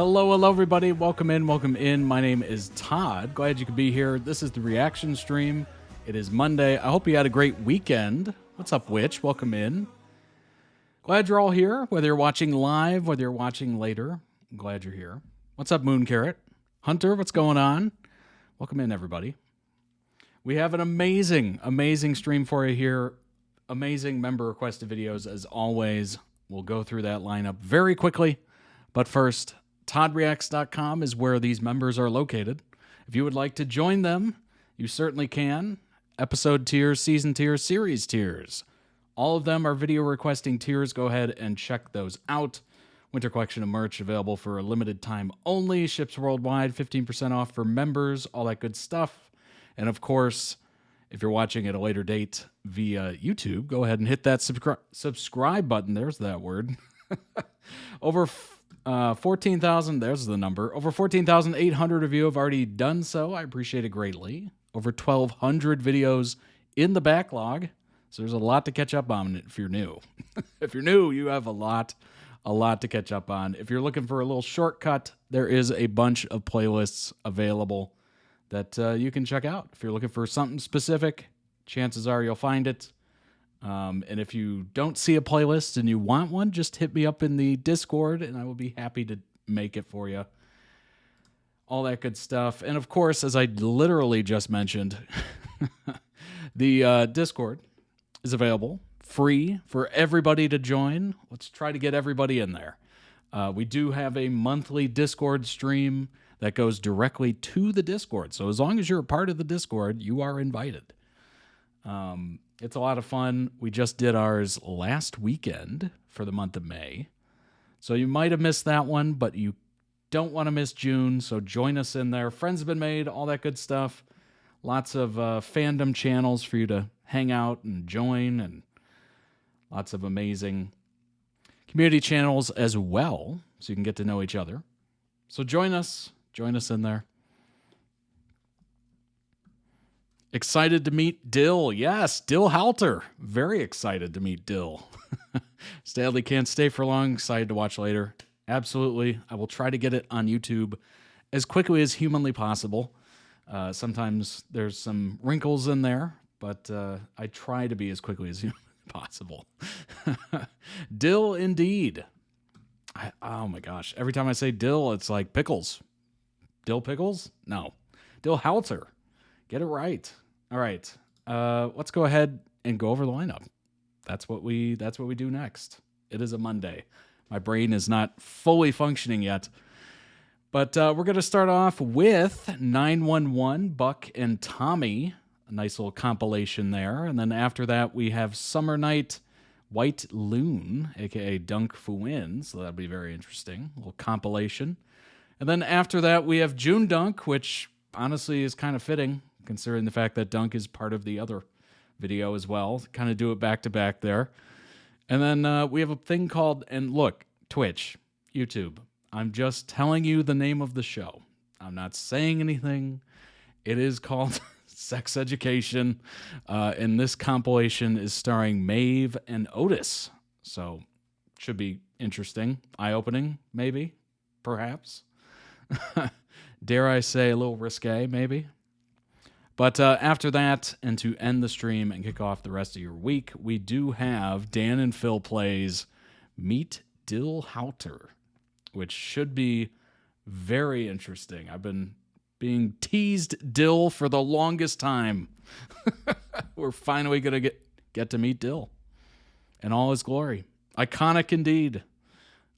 Hello, hello, everybody. Welcome in, welcome in. My name is Todd. Glad you could be here. This is the reaction stream. It is Monday. I hope you had a great weekend. What's up, Witch? Welcome in. Glad you're all here, whether you're watching live, whether you're watching later. I'm glad you're here. What's up, Moon Carrot? Hunter, what's going on? Welcome in, everybody. We have an amazing stream for you here. Amazing member requested videos, as always. We'll go through that lineup very quickly. But first, ToddReacts.com is where these members are located. If you would like to join them, you certainly can. Episode tiers, season tiers, series tiers. All of them are video requesting tiers. Go ahead and check those out. Winter collection of merch available for a limited time only. Ships worldwide, 15% off for members, all that good stuff. And of course, if you're watching at a later date via YouTube, go ahead and hit that subscribe button. There's that word. Over 14,000, there's the number. Over 14,800 of you have already done so. I appreciate it greatly. Over 1,200 videos in the backlog. So there's a lot to catch up on if you're new. If you're new, you have a lot to catch up on. If you're looking for a little shortcut, there is a bunch of playlists available that you can check out. If you're looking for something specific, chances are you'll find it. And if you don't see a playlist and you want one, just hit me up in the Discord and I will be happy to make it for you. All that good stuff. And of course, as I literally just mentioned, the Discord is available free for everybody to join. Let's try to get everybody in there. We do have a monthly Discord stream that goes directly to the Discord. So as long as you're a part of the Discord, you are invited. It's a lot of fun. We just did ours last weekend for the month of May. So you might have missed that one, but you don't want to miss June. So join us in there. Friends have been made, all that good stuff. Lots of fandom channels for you to hang out and join, and lots of amazing community channels as well, so you can get to know each other. So join us in there. Excited to meet Dill. Yes, Dill Howlter. Very excited to meet Dill. Sadly can't stay for long. Excited to watch later. Absolutely. I will try to get it on YouTube as quickly as humanly possible. Sometimes there's some wrinkles in there, but I try to be as quickly as humanly possible. Dill indeed. Oh my gosh. Every time I say Dill, it's like pickles. Dill pickles? No. Dill Howlter. Get it right. All right. Let's go ahead and go over the lineup. That's what we do next. It is a Monday. My brain is not fully functioning yet. But we're going to start off with 911, Buck and Tommy. A nice little compilation there. And then after that, we have Summer Night, White Loon, a.k.a. Dunk Fuin. So that'll be very interesting. A little compilation. And then after that, we have June Dunk, which honestly is kind of fitting, considering the fact that Dunk is part of the other video as well. Kind of do it back to back there. And then we have a thing called, and look, Twitch, YouTube. I'm just telling you the name of the show. I'm not saying anything. It is called Sex Education. And this compilation is starring Maeve and Otis. So should be interesting. Eye-opening, maybe, perhaps. Dare I say a little risque, maybe. But after that, and to end the stream and kick off the rest of your week, we do have Dan and Phil plays Meet Dill Howlter, which should be very interesting. I've been being teased Dill for the longest time. We're finally going to get to meet Dill in all his glory. Iconic indeed.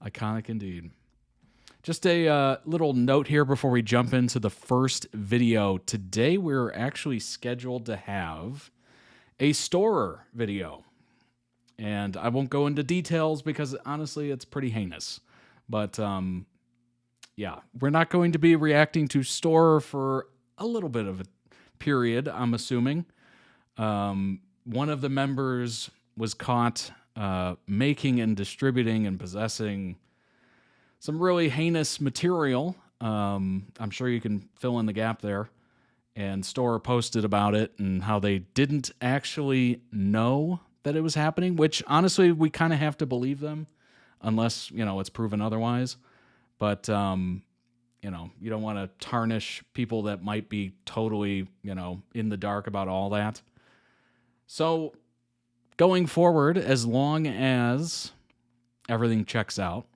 Iconic indeed. Just a little note here before we jump into the first video. Today we're actually scheduled to have a STORROR video. And I won't go into details because honestly it's pretty heinous. But yeah, we're not going to be reacting to STORROR for a little bit of a period, I'm assuming. One of the members was caught making and distributing and possessing some really heinous material. I'm sure you can fill in the gap there. And STORROR posted about it and how they didn't actually know that it was happening, which honestly, we kind of have to believe them unless, you know, it's proven otherwise. But, you know, you don't want to tarnish people that might be totally, you know, in the dark about all that. So going forward, as long as everything checks out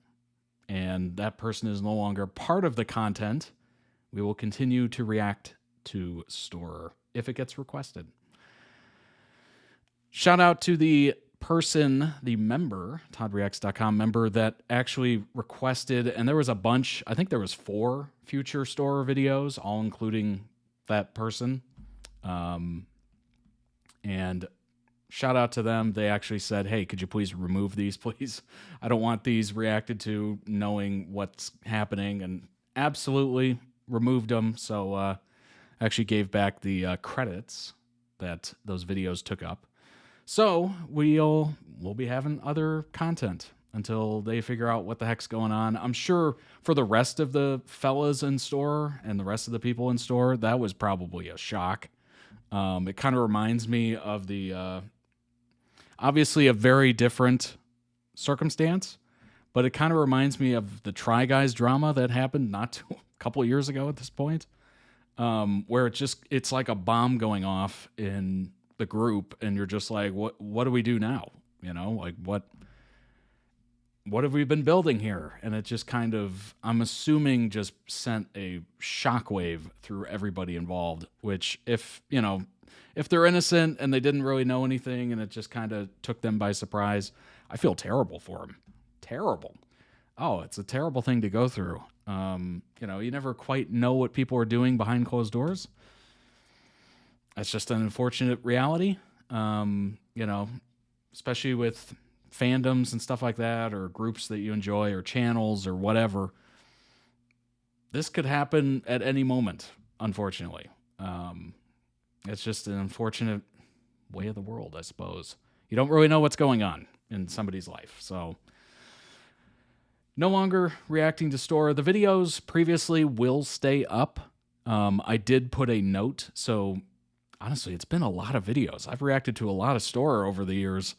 and that person is no longer part of the content, we will continue to react to STORROR if it gets requested. Shout out to the person, the member, ToddReacts.com member, that actually requested, and there was a bunch, I think there was 4 future STORROR videos, all including that person. And shout out to them. They actually said, hey, could you please remove these, please? I don't want these reacted to knowing what's happening, and absolutely removed them. So I actually gave back the credits that those videos took up. So we'll be having other content until they figure out what the heck's going on. I'm sure for the rest of the fellas in STORROR and the rest of the people in STORROR, that was probably a shock. It kind of reminds me of the, obviously a very different circumstance, but it kind of reminds me of the Try Guys drama that happened a couple of years ago at this point, where it's like a bomb going off in the group, and you're just like, what do we do now? You know, like what have we been building here? And it just kind of, I'm assuming, just sent a shockwave through everybody involved, which if they're innocent and they didn't really know anything and it just kind of took them by surprise, I feel terrible for them. Terrible. Oh, it's a terrible thing to go through. You never quite know what people are doing behind closed doors. That's just an unfortunate reality, especially with fandoms and stuff like that, or groups that you enjoy, or channels, or whatever. This could happen at any moment, unfortunately. It's just an unfortunate way of the world, I suppose. You don't really know what's going on in somebody's life. So no longer reacting to STORROR. The videos previously will stay up. I did put a note, so honestly, it's been a lot of videos. I've reacted to a lot of STORROR over the years.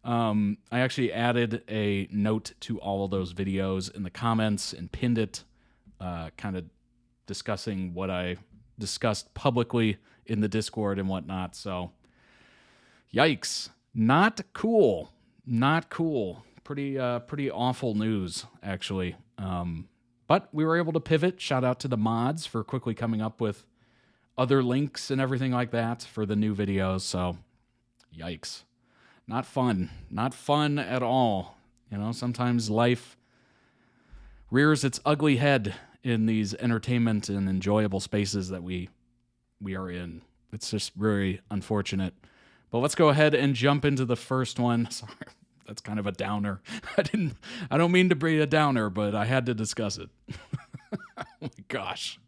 I actually added a note to all of those videos in the comments and pinned it, kind of discussing what I discussed publicly in the Discord and whatnot. So, yikes. Not cool. Not cool. Pretty awful news, actually. But we were able to pivot. Shout out to the mods for quickly coming up with other links and everything like that for the new videos. So, yikes. Not fun. Not fun at all. Sometimes life rears its ugly head in these entertainment and enjoyable spaces that we are in. It's just very unfortunate. But let's go ahead and jump into the first one. Sorry, that's kind of a downer. I don't mean to be a downer, but I had to discuss it. Oh my gosh.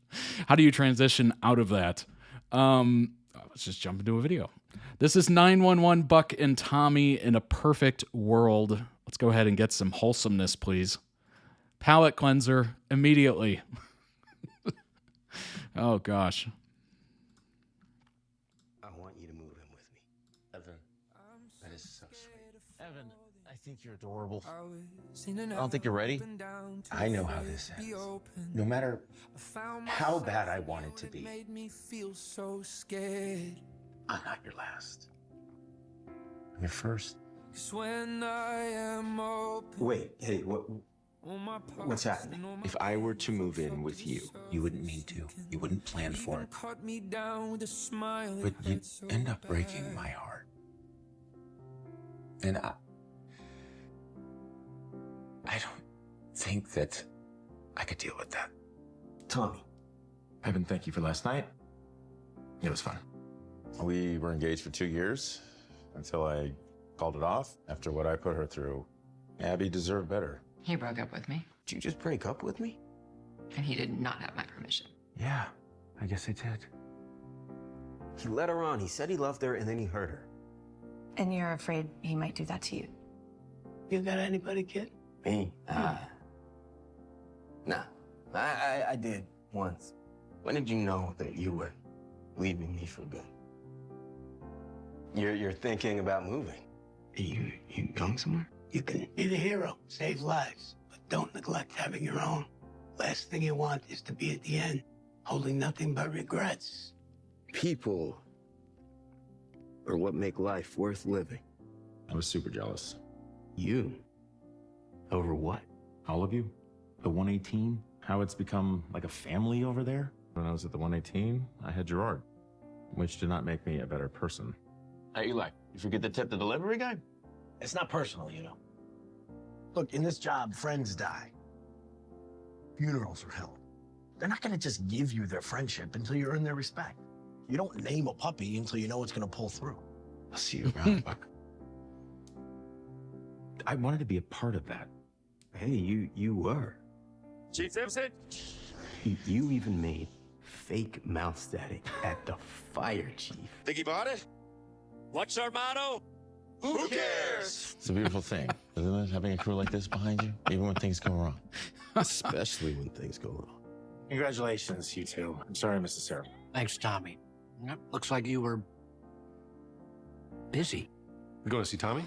How do you transition out of that? Let's just jump into a video. This is 911 Buck and Tommy in a perfect world. Let's go ahead and get some wholesomeness, please. Palate cleanser immediately. Oh, gosh. I want you to move in with me. Evan, that is so sweet. Evan, I think you're adorable. I don't think you're ready. I know how this ends. No matter how bad I want it to be, I'm not your last. I'm your first. Wait, hey, what's happening? If I were to move in with you, You wouldn't mean to. You wouldn't plan for it. but you'd end up breaking my heart. And I don't think that I could deal with that. Tommy. Evan, thank you for last night. It was fun. We were engaged for 2 years until I called it off after what I put her through. Abby deserved better. He broke up with me, Did you just break up with me? and he did not have my permission. Yeah, I guess I did. He led her on. He said he loved her, and then he hurt her. And you're afraid he might do that to you? You got anybody, kid? Me? Nah. I did once. When did you know that you were leaving me for good? You're thinking about moving. You going somewhere? You can be the hero, save lives, but don't neglect having your own. Last thing you want is to be at the end, holding nothing but regrets. People are what make life worth living. I was super jealous. You? Over what? All of you. The 118, how it's become like a family over there. When I was at the 118, I had Gerard, which did not make me a better person. Hey, Eli, you forget to tip the delivery guy? It's not personal, you know. Look, in this job, friends die. Funerals are held. They're not gonna just give you their friendship until you earn their respect. You don't name a puppy until you know it's gonna pull through. I'll see you around, Buck. I wanted to be a part of that. Hey, you were. Chief Simpson? You even made fake mouth static at the fire chief. Think he bought it? What's our motto? Who cares? It's a beautiful thing, isn't it? Having a crew like this behind you, even when things go wrong. Especially when things go wrong. Congratulations, you two. I'm sorry, Mrs. Sarah. Thanks, Tommy. Yep, looks like you were busy. You going to see Tommy?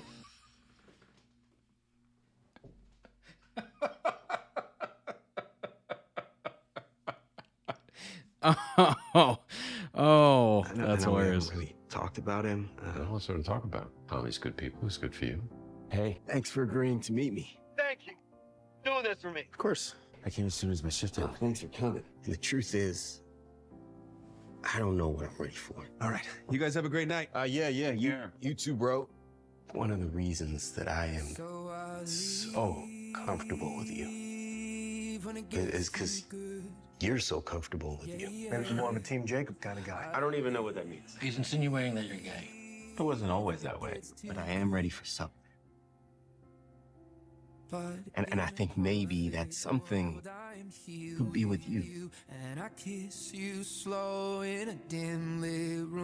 That's we hilarious. haven't really talked about him. What's there to talk about? Tommy's good people. It's good for you. Hey, Thanks for agreeing to meet me. Thank you. Do this for me. Of course. I came as soon as my shift ended. Thanks for coming. And the truth is, I don't know what I'm ready for. All right. You guys have a great night. Yeah. You too, bro. One of the reasons that I am so comfortable with you is because you're so comfortable with you. Maybe you're more of a Team Jacob kind of guy. I don't even know what that means. He's insinuating that you're gay. It wasn't always that way, but I am ready for something. And I think maybe that something could be with you.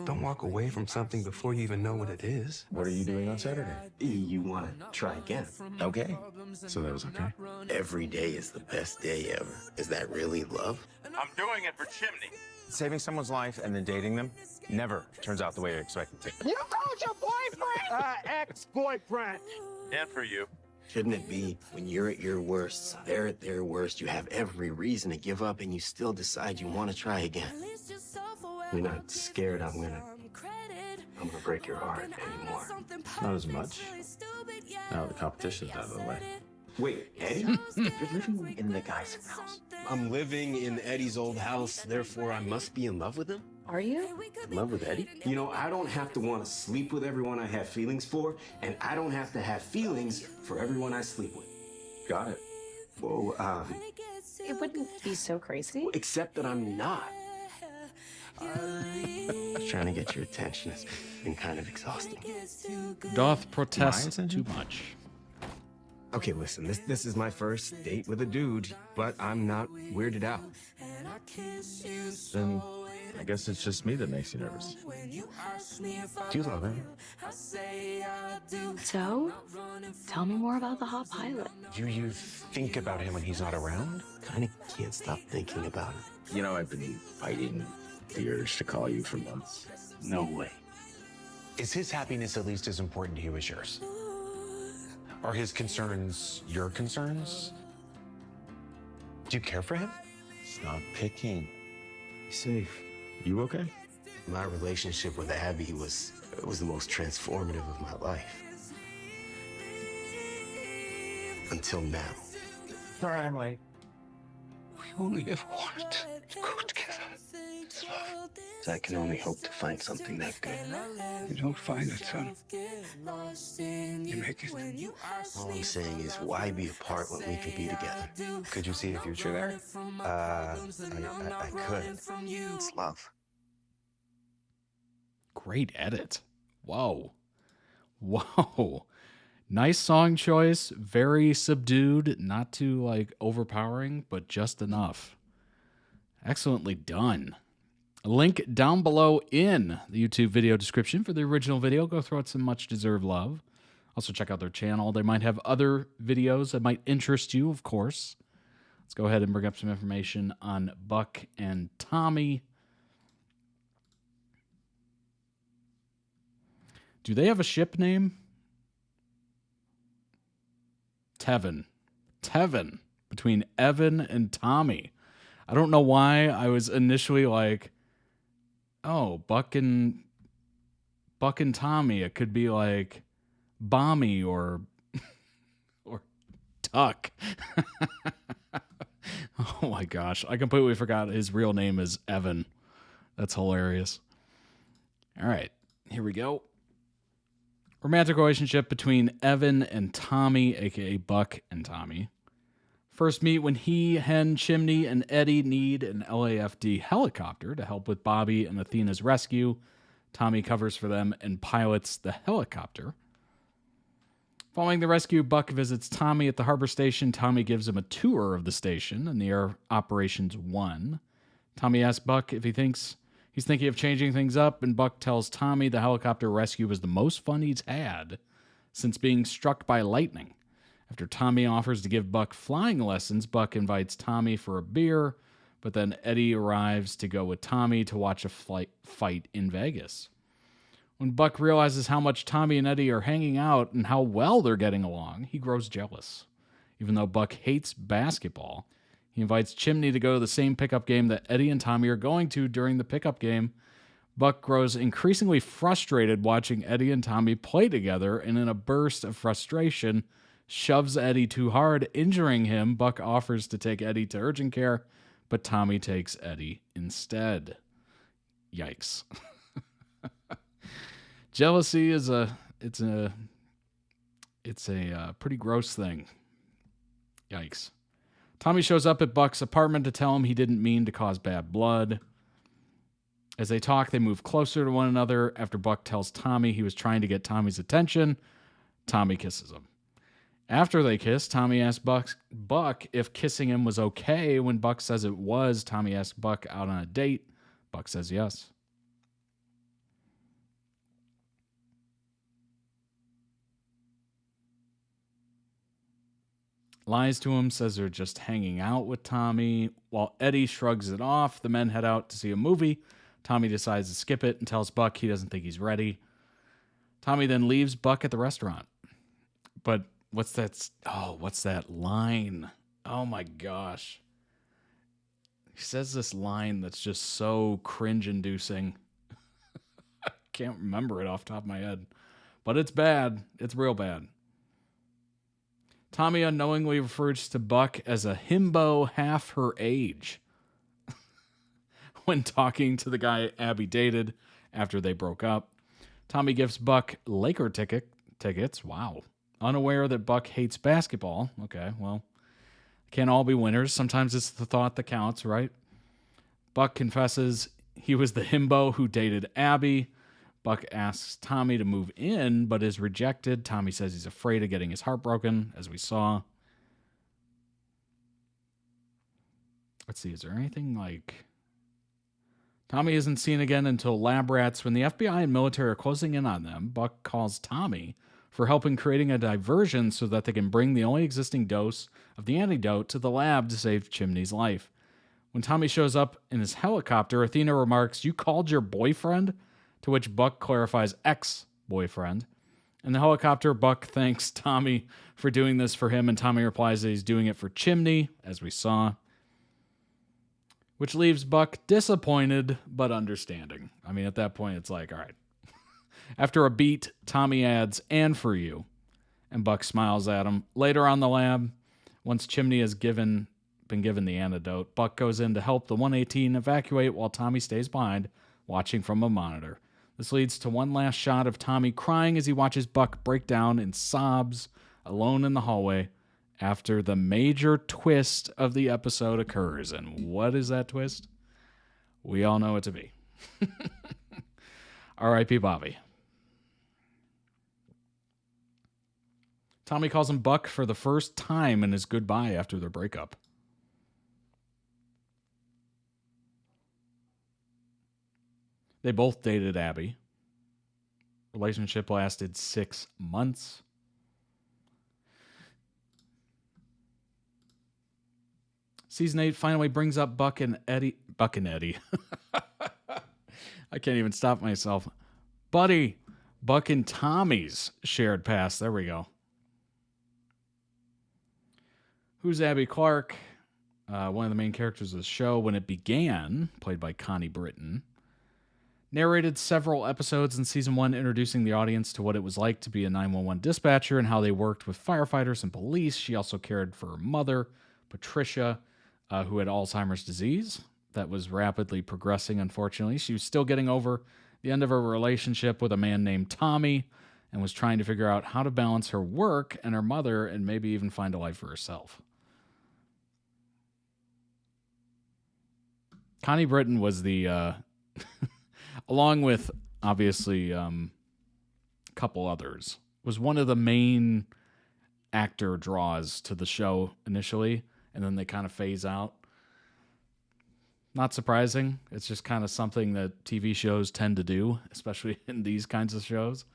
Don't walk away from something before you even know what it is. What are you doing on Saturday? You want to try again. Okay. So that was okay. Every day is the best day ever. Is that really love? I'm doing it for Chimney. Saving someone's life and then dating them never turns out the way you expect it to. You called your boyfriend? Ex-boyfriend. And for you. Shouldn't it be when you're at your worst, they're at their worst, you have every reason to give up and you still decide you want to try again? You're not scared I'm gonna break your heart anymore. Not as much. Now the competition's out of the way. Wait, Eddie? You're living in the guy's house. I'm living in Eddie's old house, therefore I must be in love with him? Are you? In love with Eddie? You know, I don't have to want to sleep with everyone I have feelings for, and I don't have to have feelings for everyone I sleep with. Got it. Whoa, It wouldn't be so crazy. except that I'm not. Trying to get your attention has been kind of exhausting. Doth protest attention? too much. Okay, listen, this is my first date with a dude, but I'm not weirded out. Then I guess it's just me that makes you nervous. Do you love him? So, tell me more about the hot pilot. Do you think about him when he's not around? Kinda can't stop thinking about it. You know, I've been fighting the urge to call you for months. No way. Is his happiness at least as important to you as yours? Are his concerns your concerns? Do you care for him? Stop picking. Safe. You okay? My relationship with Abby was the most transformative of my life. Until now. Sorry, I'm late. We only ever wanted to go together. It's love. So I can only hope to find something that good. You don't find it, son. You make it. All I'm saying is, why be apart when we can be together? Could you see a future there? I could. It's love. Great edit. Whoa. Whoa. Nice song choice. Very subdued. Not too like overpowering, but just enough. Excellently done. A link down below in the YouTube video description for the original video. Go throw it some much deserved love. Also check out their channel. They might have other videos that might interest you, of course. Let's go ahead and bring up some information on Buck and Tommy. Do they have a ship name? Tevin. Tevin. between Evan and Tommy. I don't know why I was initially like, oh, Buck and Tommy. It could be like Bommy or Tuck. Oh my gosh. I completely forgot his real name is Evan. That's hilarious. All right, here we go. Romantic relationship between Evan and Tommy, aka Buck and Tommy. First meet when he, Hen, Chimney, and Eddie need an LAFD helicopter to help with Bobby and Athena's rescue. Tommy covers for them and pilots the helicopter. Following the rescue, Buck visits Tommy at the harbor station. Tommy gives him a tour of the station and the Air Operations 1. Tommy asks Buck if he's thinking of changing things up, and Buck tells Tommy the helicopter rescue was the most fun he's had since being struck by lightning. After Tommy offers to give Buck flying lessons, Buck invites Tommy for a beer, but then Eddie arrives to go with Tommy to watch a fight in Vegas. When Buck realizes how much Tommy and Eddie are hanging out and how well they're getting along, he grows jealous. Even though Buck hates basketball, he invites Chimney to go to the same pickup game that Eddie and Tommy are going to during the pickup game. Buck grows increasingly frustrated watching Eddie and Tommy play together, and in a burst of frustration, shoves Eddie too hard, injuring him. Buck offers to take Eddie to urgent care, but Tommy takes Eddie instead. Yikes. Jealousy is a pretty gross thing. Yikes. Tommy shows up at Buck's apartment to tell him he didn't mean to cause bad blood. As they talk, they move closer to one another. After Buck tells Tommy he was trying to get Tommy's attention, Tommy kisses him. After they kiss, Tommy asks Buck if kissing him was okay. When Buck says it was, Tommy asks Buck out on a date. Buck says yes. Lies to him, says they're just hanging out with Tommy. While Eddie shrugs it off, the men head out to see a movie. Tommy decides to skip it and tells Buck he doesn't think he's ready. Tommy then leaves Buck at the restaurant. But what's that line? Oh my gosh. He says this line that's just so cringe-inducing. I can't remember it off the top of my head. But it's bad. It's real bad. Tommy unknowingly refers to Buck as a himbo half her age when talking to the guy Abby dated after they broke up. Tommy gives Buck Laker tickets. Wow. Unaware that Buck hates basketball. Okay, well, can't all be winners. Sometimes it's the thought that counts, right? Buck confesses he was the himbo who dated Abby. Buck asks Tommy to move in, but is rejected. Tommy says he's afraid of getting his heart broken, as we saw. Let's see, is there anything like... Tommy isn't seen again until lab rats. When the FBI and military are closing in on them, Buck calls Tommy for helping creating a diversion so that they can bring the only existing dose of the antidote to the lab to save Chimney's life. When Tommy shows up in his helicopter, Athena remarks, "You called your boyfriend?" To which Buck clarifies ex-boyfriend. In the helicopter, Buck thanks Tommy for doing this for him, and Tommy replies that he's doing it for Chimney, as we saw. Which leaves Buck disappointed, but understanding. I mean, at that point, it's like, all right. After a beat, Tommy adds, "and for you." And Buck smiles at him. Later on the lab, once Chimney has been given the antidote, Buck goes in to help the 118 evacuate while Tommy stays behind, watching from a monitor. This leads to one last shot of Tommy crying as he watches Buck break down in sobs alone in the hallway after the major twist of the episode occurs. And what is that twist? We all know it to be. R.I.P. Bobby. Tommy calls him Buck for the first time in his goodbye after their breakup. They both dated Abby. Relationship lasted 6 months. Season 8 finally brings up Buck and Eddie. I can't even stop myself. Buck and Tommy's shared past. There we go. Who's Abby Clark? One of the main characters of the show when it began, played by Connie Britton. Narrated several episodes in season 1, introducing the audience to what it was like to be a 911 dispatcher and how they worked with firefighters and police. She also cared for her mother, Patricia, who had Alzheimer's disease that was rapidly progressing, unfortunately. She was still getting over the end of her relationship with a man named Tommy and was trying to figure out how to balance her work and her mother and maybe even find a life for herself. Connie Britton was the... along with, obviously, a couple others, was one of the main actor draws to the show initially, and then they kind of phase out. Not surprising. It's just kind of something that TV shows tend to do, especially in these kinds of shows.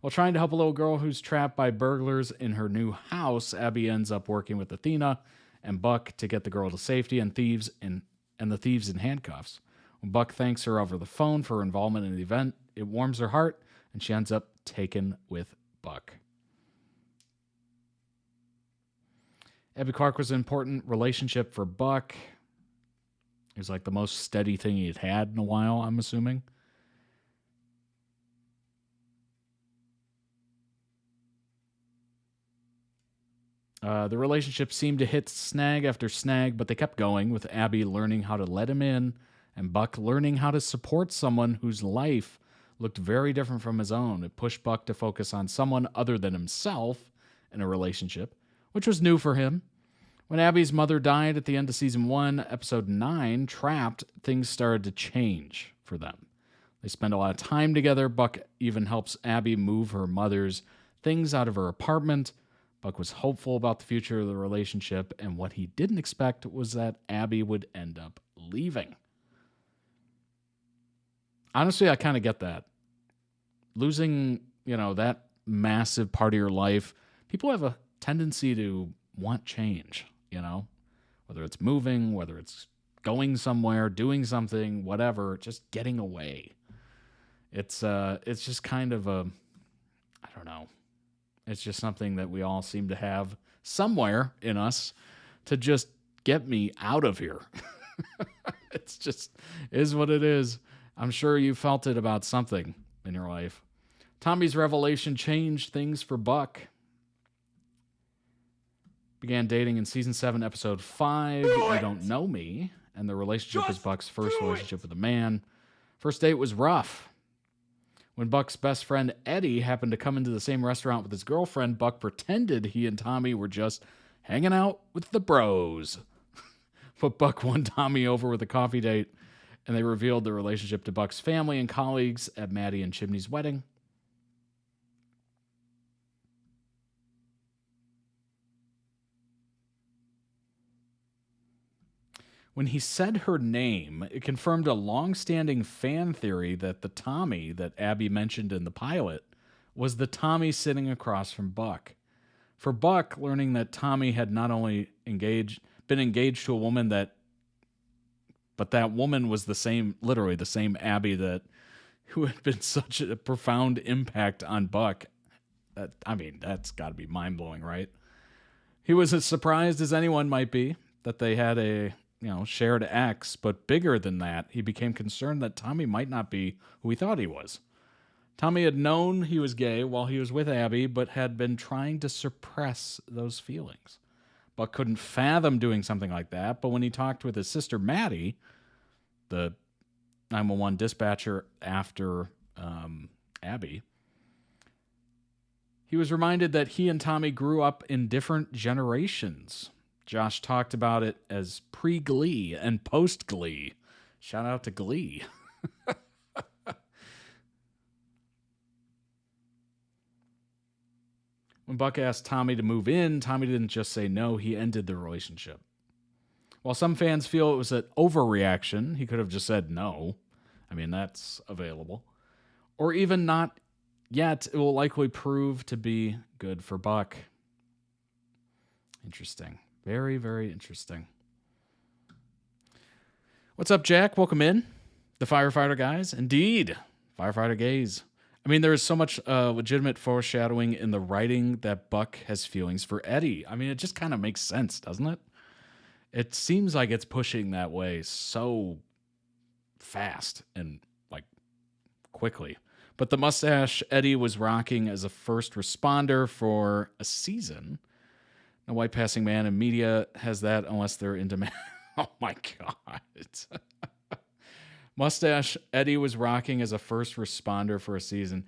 While trying to help a little girl who's trapped by burglars in her new house, Abby ends up working with Athena and Buck to get the girl to safety and the thieves in handcuffs. When Buck thanks her over the phone for her involvement in the event, it warms her heart, and she ends up taken with Buck. Abby Clark was an important relationship for Buck. It was like the most steady thing he'd had in a while, I'm assuming. The relationship seemed to hit snag after snag, but they kept going, with Abby learning how to let him in and Buck learning how to support someone whose life looked very different from his own. It pushed Buck to focus on someone other than himself in a relationship, which was new for him. When Abby's mother died at the end of season 1, episode 9, Trapped, things started to change for them. They spend a lot of time together. Buck even helps Abby move her mother's things out of her apartment. Buck was hopeful about the future of the relationship, and what he didn't expect was that Abby would end up leaving. Honestly, I kind of get that. Losing, that massive part of your life, people have a tendency to want change, whether it's moving, whether it's going somewhere, doing something, whatever, just getting away. It's just kind of I don't know. It's just something that we all seem to have somewhere in us to just get me out of here. It's just is what it is. I'm sure you felt it about something in your life. Tommy's revelation changed things for Buck. Began dating in season 7, episode 5, You Don't Know Me, and the relationship was Buck's first relationship with a man. First date was rough. When Buck's best friend Eddie happened to come into the same restaurant with his girlfriend, Buck pretended he and Tommy were just hanging out with the bros. But Buck won Tommy over with a coffee date, and they revealed the relationship to Buck's family and colleagues at Maddie and Chimney's wedding. When he said her name, it confirmed a long-standing fan theory that the Tommy that Abby mentioned in the pilot was the Tommy sitting across from Buck. For Buck, learning that Tommy had not only been engaged to a woman but that woman was literally the same Abby who had been such a profound impact on Buck. That's got to be mind-blowing, right? He was as surprised as anyone might be that they had a shared ex, but bigger than that, he became concerned that Tommy might not be who he thought he was. Tommy had known he was gay while he was with Abby, but had been trying to suppress those feelings. Buck couldn't fathom doing something like that, but when he talked with his sister Maddie, the 911 dispatcher after Abby, he was reminded that he and Tommy grew up in different generations. Josh talked about it as pre-Glee and post-Glee. Shout out to Glee. When Buck asked Tommy to move in, Tommy didn't just say no, he ended the relationship. While some fans feel it was an overreaction, he could have just said no. That's available. Or even not yet, it will likely prove to be good for Buck. Interesting. Very, very interesting. What's up, Jack? Welcome in. The Firefighter Guys. Indeed. Firefighter Gays. I mean, there is so much legitimate foreshadowing in the writing that Buck has feelings for Eddie. I mean, it just kind of makes sense, doesn't it? It seems like it's pushing that way so fast and like quickly. But the mustache Eddie was rocking as a first responder for a season. No white passing man in media has that unless they're into man. Oh my God. Mustache Eddie was rocking as a first responder for a season.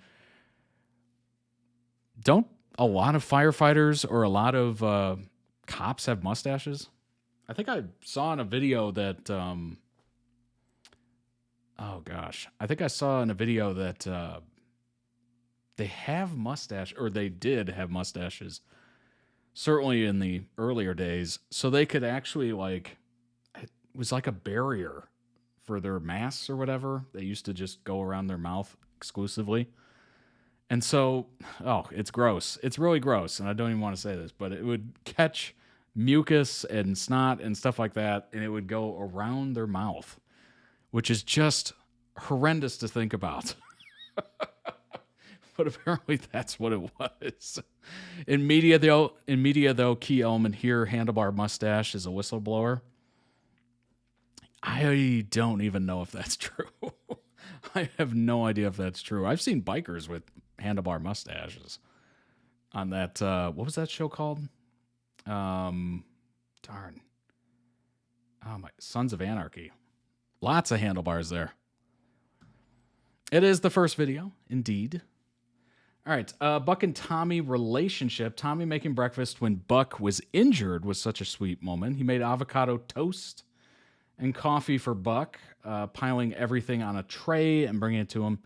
Don't a lot of firefighters or a lot of cops have mustaches? I think I saw in a video that, oh gosh, I think I saw in a video that they have mustache, or they did have mustaches, certainly in the earlier days, so they could actually like, it was like a barrier for their masks or whatever. They used to just go around their mouth exclusively. And so, oh, it's gross. It's really gross. And I don't even want to say this, but it would catch mucus and snot and stuff like that, and it would go around their mouth, which is just horrendous to think about. But apparently that's what it was. In media, though, key element here, handlebar mustache is a whistleblower. I don't even know if that's true. I have no idea if that's true. I've seen bikers with handlebar mustaches on that. What was that show called? Darn. Oh my, Sons of Anarchy. Lots of handlebars there. It is the first video, indeed. All right, Buck and Tommy relationship. Tommy making breakfast when Buck was injured was such a sweet moment. He made avocado toast and coffee for Buck, piling everything on a tray and bringing it to him.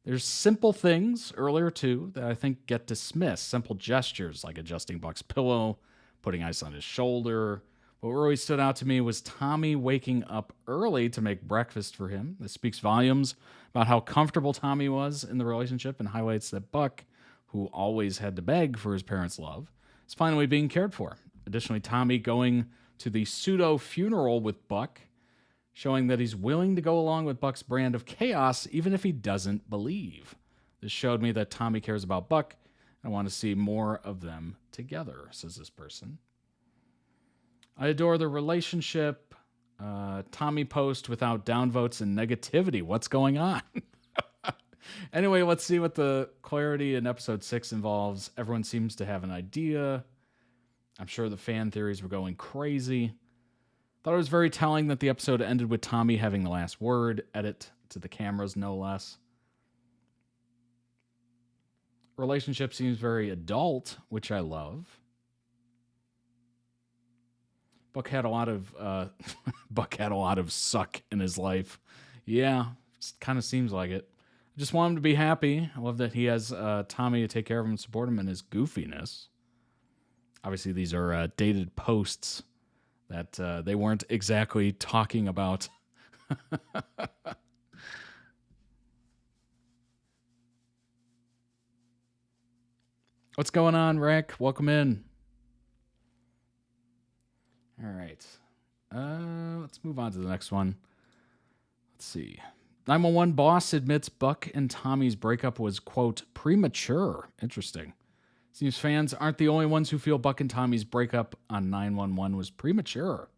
There's simple things earlier, too, that I think get dismissed. Simple gestures like adjusting Buck's pillow, putting ice on his shoulder. What really stood out to me was Tommy waking up early to make breakfast for him. This speaks volumes about how comfortable Tommy was in the relationship and highlights that Buck, who always had to beg for his parents' love, is finally being cared for. Additionally, Tommy going to the pseudo-funeral with Buck, showing that he's willing to go along with Buck's brand of chaos even if he doesn't believe. This showed me that Tommy cares about Buck. I want to see more of them together, says this person. I adore the relationship. Tommy post without downvotes and negativity. What's going on? Anyway, let's see what the clarity in episode 6 involves. Everyone seems to have an idea. I'm sure the fan theories were going crazy. Thought it was very telling that the episode ended with Tommy having the last word. Edit to the cameras, no less. Relationship seems very adult, which I love. Buck had a lot of suck in his life. Yeah, kind of seems like it. I just want him to be happy. I love that he has Tommy to take care of him and support him in his goofiness. Obviously, these are dated posts that they weren't exactly talking about. What's going on, Rick? Welcome in. All right. Let's move on to the next one. Let's see. 911 boss admits Buck and Tommy's breakup was, quote, premature. Interesting. Seems fans aren't the only ones who feel Buck and Tommy's breakup on 911 was premature.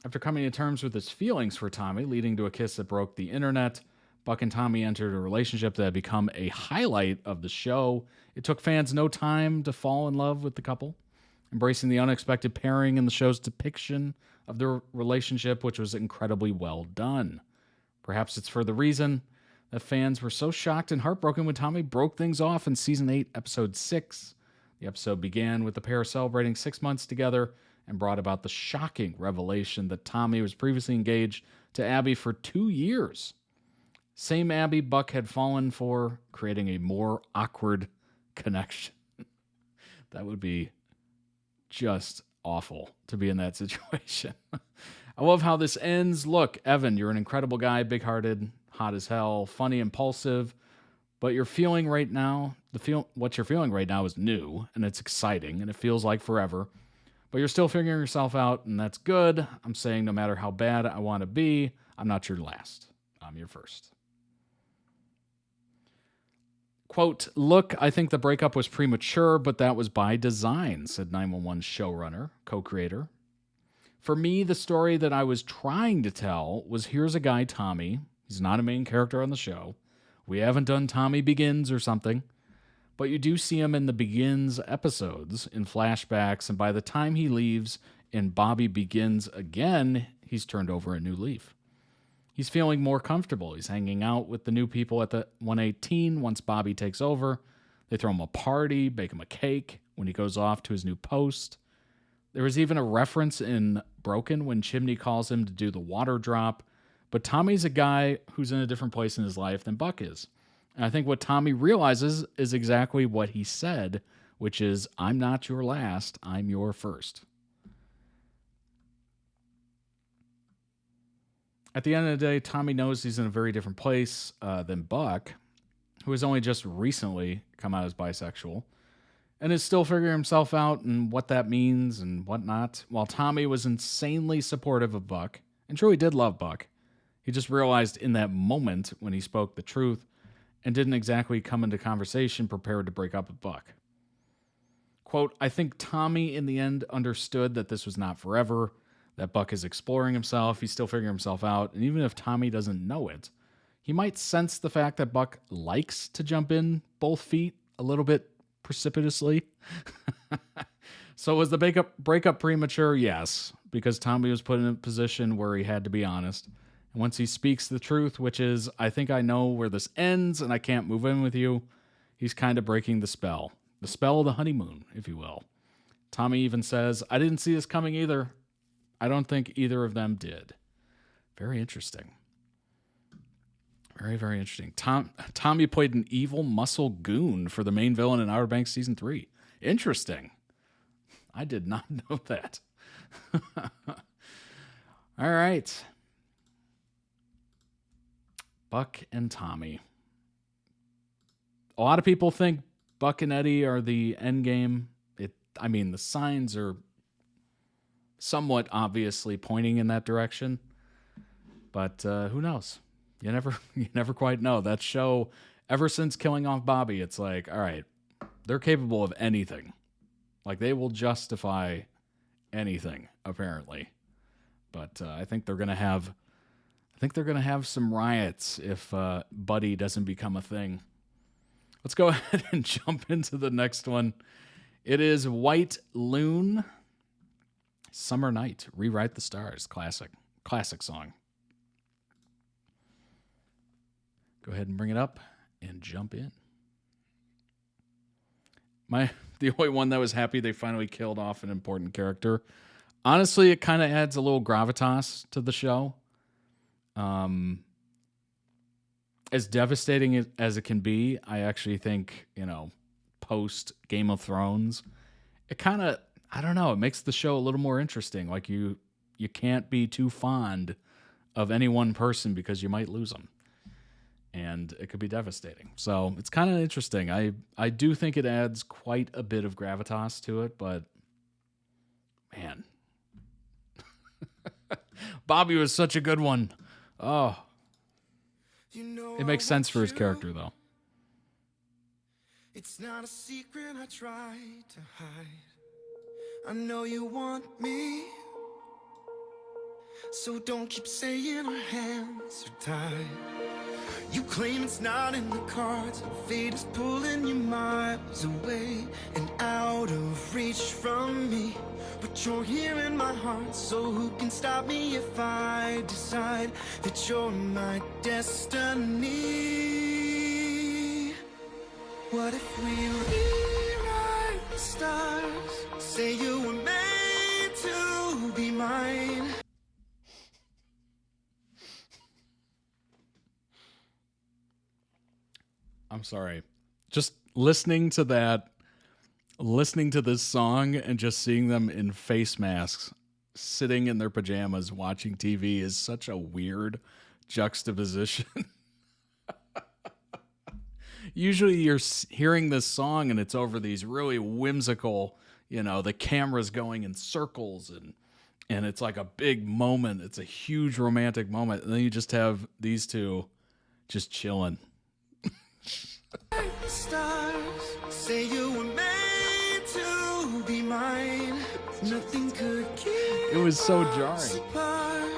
After coming to terms with his feelings for Tommy, leading to a kiss that broke the internet, Buck and Tommy entered a relationship that had become a highlight of the show. It took fans no time to fall in love with the couple, embracing the unexpected pairing in the show's depiction of their relationship, which was incredibly well done. Perhaps it's for the reason that fans were so shocked and heartbroken when Tommy broke things off in Season 8, Episode 6. The episode began with the pair celebrating 6 months together and brought about the shocking revelation that Tommy was previously engaged to Abby for 2 years. Same Abby Buck had fallen for, creating a more awkward connection. That would be just awful to be in that situation. I love how this ends. Look, Evan, you're an incredible guy, big-hearted, hot as hell, funny, impulsive, but you're feeling right now, what you're feeling right now is new, and it's exciting, and it feels like forever, but you're still figuring yourself out, and that's good. I'm saying no matter how bad I want to be, I'm not your last. I'm your first. Quote, look, I think the breakup was premature, but that was by design, said 911 showrunner, co-creator. For me, the story that I was trying to tell was here's a guy, Tommy. He's not a main character on the show. We haven't done Tommy Begins or something, but you do see him in the Begins episodes in flashbacks, and by the time he leaves and Bobby begins again, he's turned over a new leaf. He's feeling more comfortable. He's hanging out with the new people at the 118 once Bobby takes over. They throw him a party, bake him a cake when he goes off to his new post. There was even a reference in Broken when Chimney calls him to do the water drop. But Tommy's a guy who's in a different place in his life than Buck is. And I think what Tommy realizes is exactly what he said, which is, I'm not your last, I'm your first. At the end of the day, Tommy knows he's in a very different place than Buck, who has only just recently come out as bisexual, and is still figuring himself out and what that means and whatnot, while Tommy was insanely supportive of Buck, and truly did love Buck. He just realized in that moment when he spoke the truth and didn't exactly come into conversation prepared to break up with Buck. Quote, I think Tommy in the end understood that this was not forever, that Buck is exploring himself, he's still figuring himself out, and even if Tommy doesn't know it, he might sense the fact that Buck likes to jump in both feet a little bit precipitously. So was the breakup premature? Yes, because Tommy was put in a position where he had to be honest. And once he speaks the truth, which is, I think I know where this ends and I can't move in with you, he's kind of breaking the spell of the honeymoon, if you will. Tommy even says, I didn't see this coming either. I don't think either of them did. Very interesting. Very, very interesting. Tommy played an evil muscle goon for the main villain in Outer Banks Season 3. Interesting. I did not know that. All right. Buck and Tommy. A lot of people think Buck and Eddie are the end game. The signs are somewhat obviously pointing in that direction. But who knows? You never quite know. That show, ever since killing off Bobby, it's like, all right, they're capable of anything. Like, they will justify anything, apparently. But I think they're gonna have some riots if Buddy doesn't become a thing. Let's go ahead and jump into the next one. It is White Loon, Summer Night, Rewrite the Stars, classic song. Go ahead and bring it up and jump in. The only one that was happy they finally killed off an important character. Honestly, it kind of adds a little gravitas to the show. As devastating as it can be, I actually think, post Game of Thrones, it kind of, I don't know, it makes the show a little more interesting. Like you can't be too fond of any one person because you might lose them. And it could be devastating. So it's kind of interesting. I do think it adds quite a bit of gravitas to it, but man. Bobby was such a good one. Oh. It makes sense for his character, though. It's not a secret I try to hide. I know you want me, so don't keep saying our hands are tied. You claim it's not in the cards, and fate is pulling you miles away and out of reach from me. But you're here in my heart, so who can stop me if I decide that you're my destiny? What if we rewrite the stars, say you were made to be mine? I'm sorry. Just listening to this song and just seeing them in face masks, sitting in their pajamas, watching TV is such a weird juxtaposition. Usually you're hearing this song and it's over these really whimsical, the camera's going in circles and And it's like a big moment. It's a huge romantic moment. And then you just have these two just chilling. Stars say you were made to be mine. Nothing could keep It was so us jarring. apart.